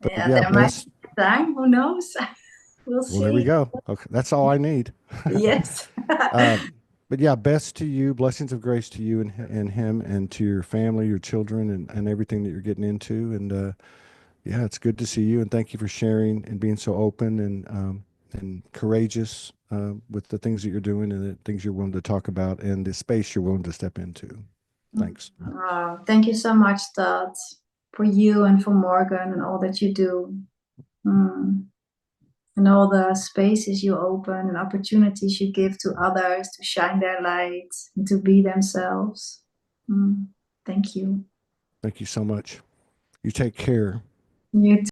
But yeah, yeah, there might best. be time. Who knows? We'll Well, there we see. go. Okay, that's all I need. Yes. Uh, but yeah, best to you, blessings of grace to you and him and to your family, your children, and everything that you're getting into. And yeah, it's good to see you, and thank you for sharing and being so open and courageous with the things that you're doing and the things you're willing to talk about and the space you're willing to step into. Thanks. Oh, thank you so much, Todd, for you and for Morgan and all that you do. Mm. And all the spaces you open and opportunities you give to others to shine their light and to be themselves. Mm. Thank you. Thank you so much. You take care. You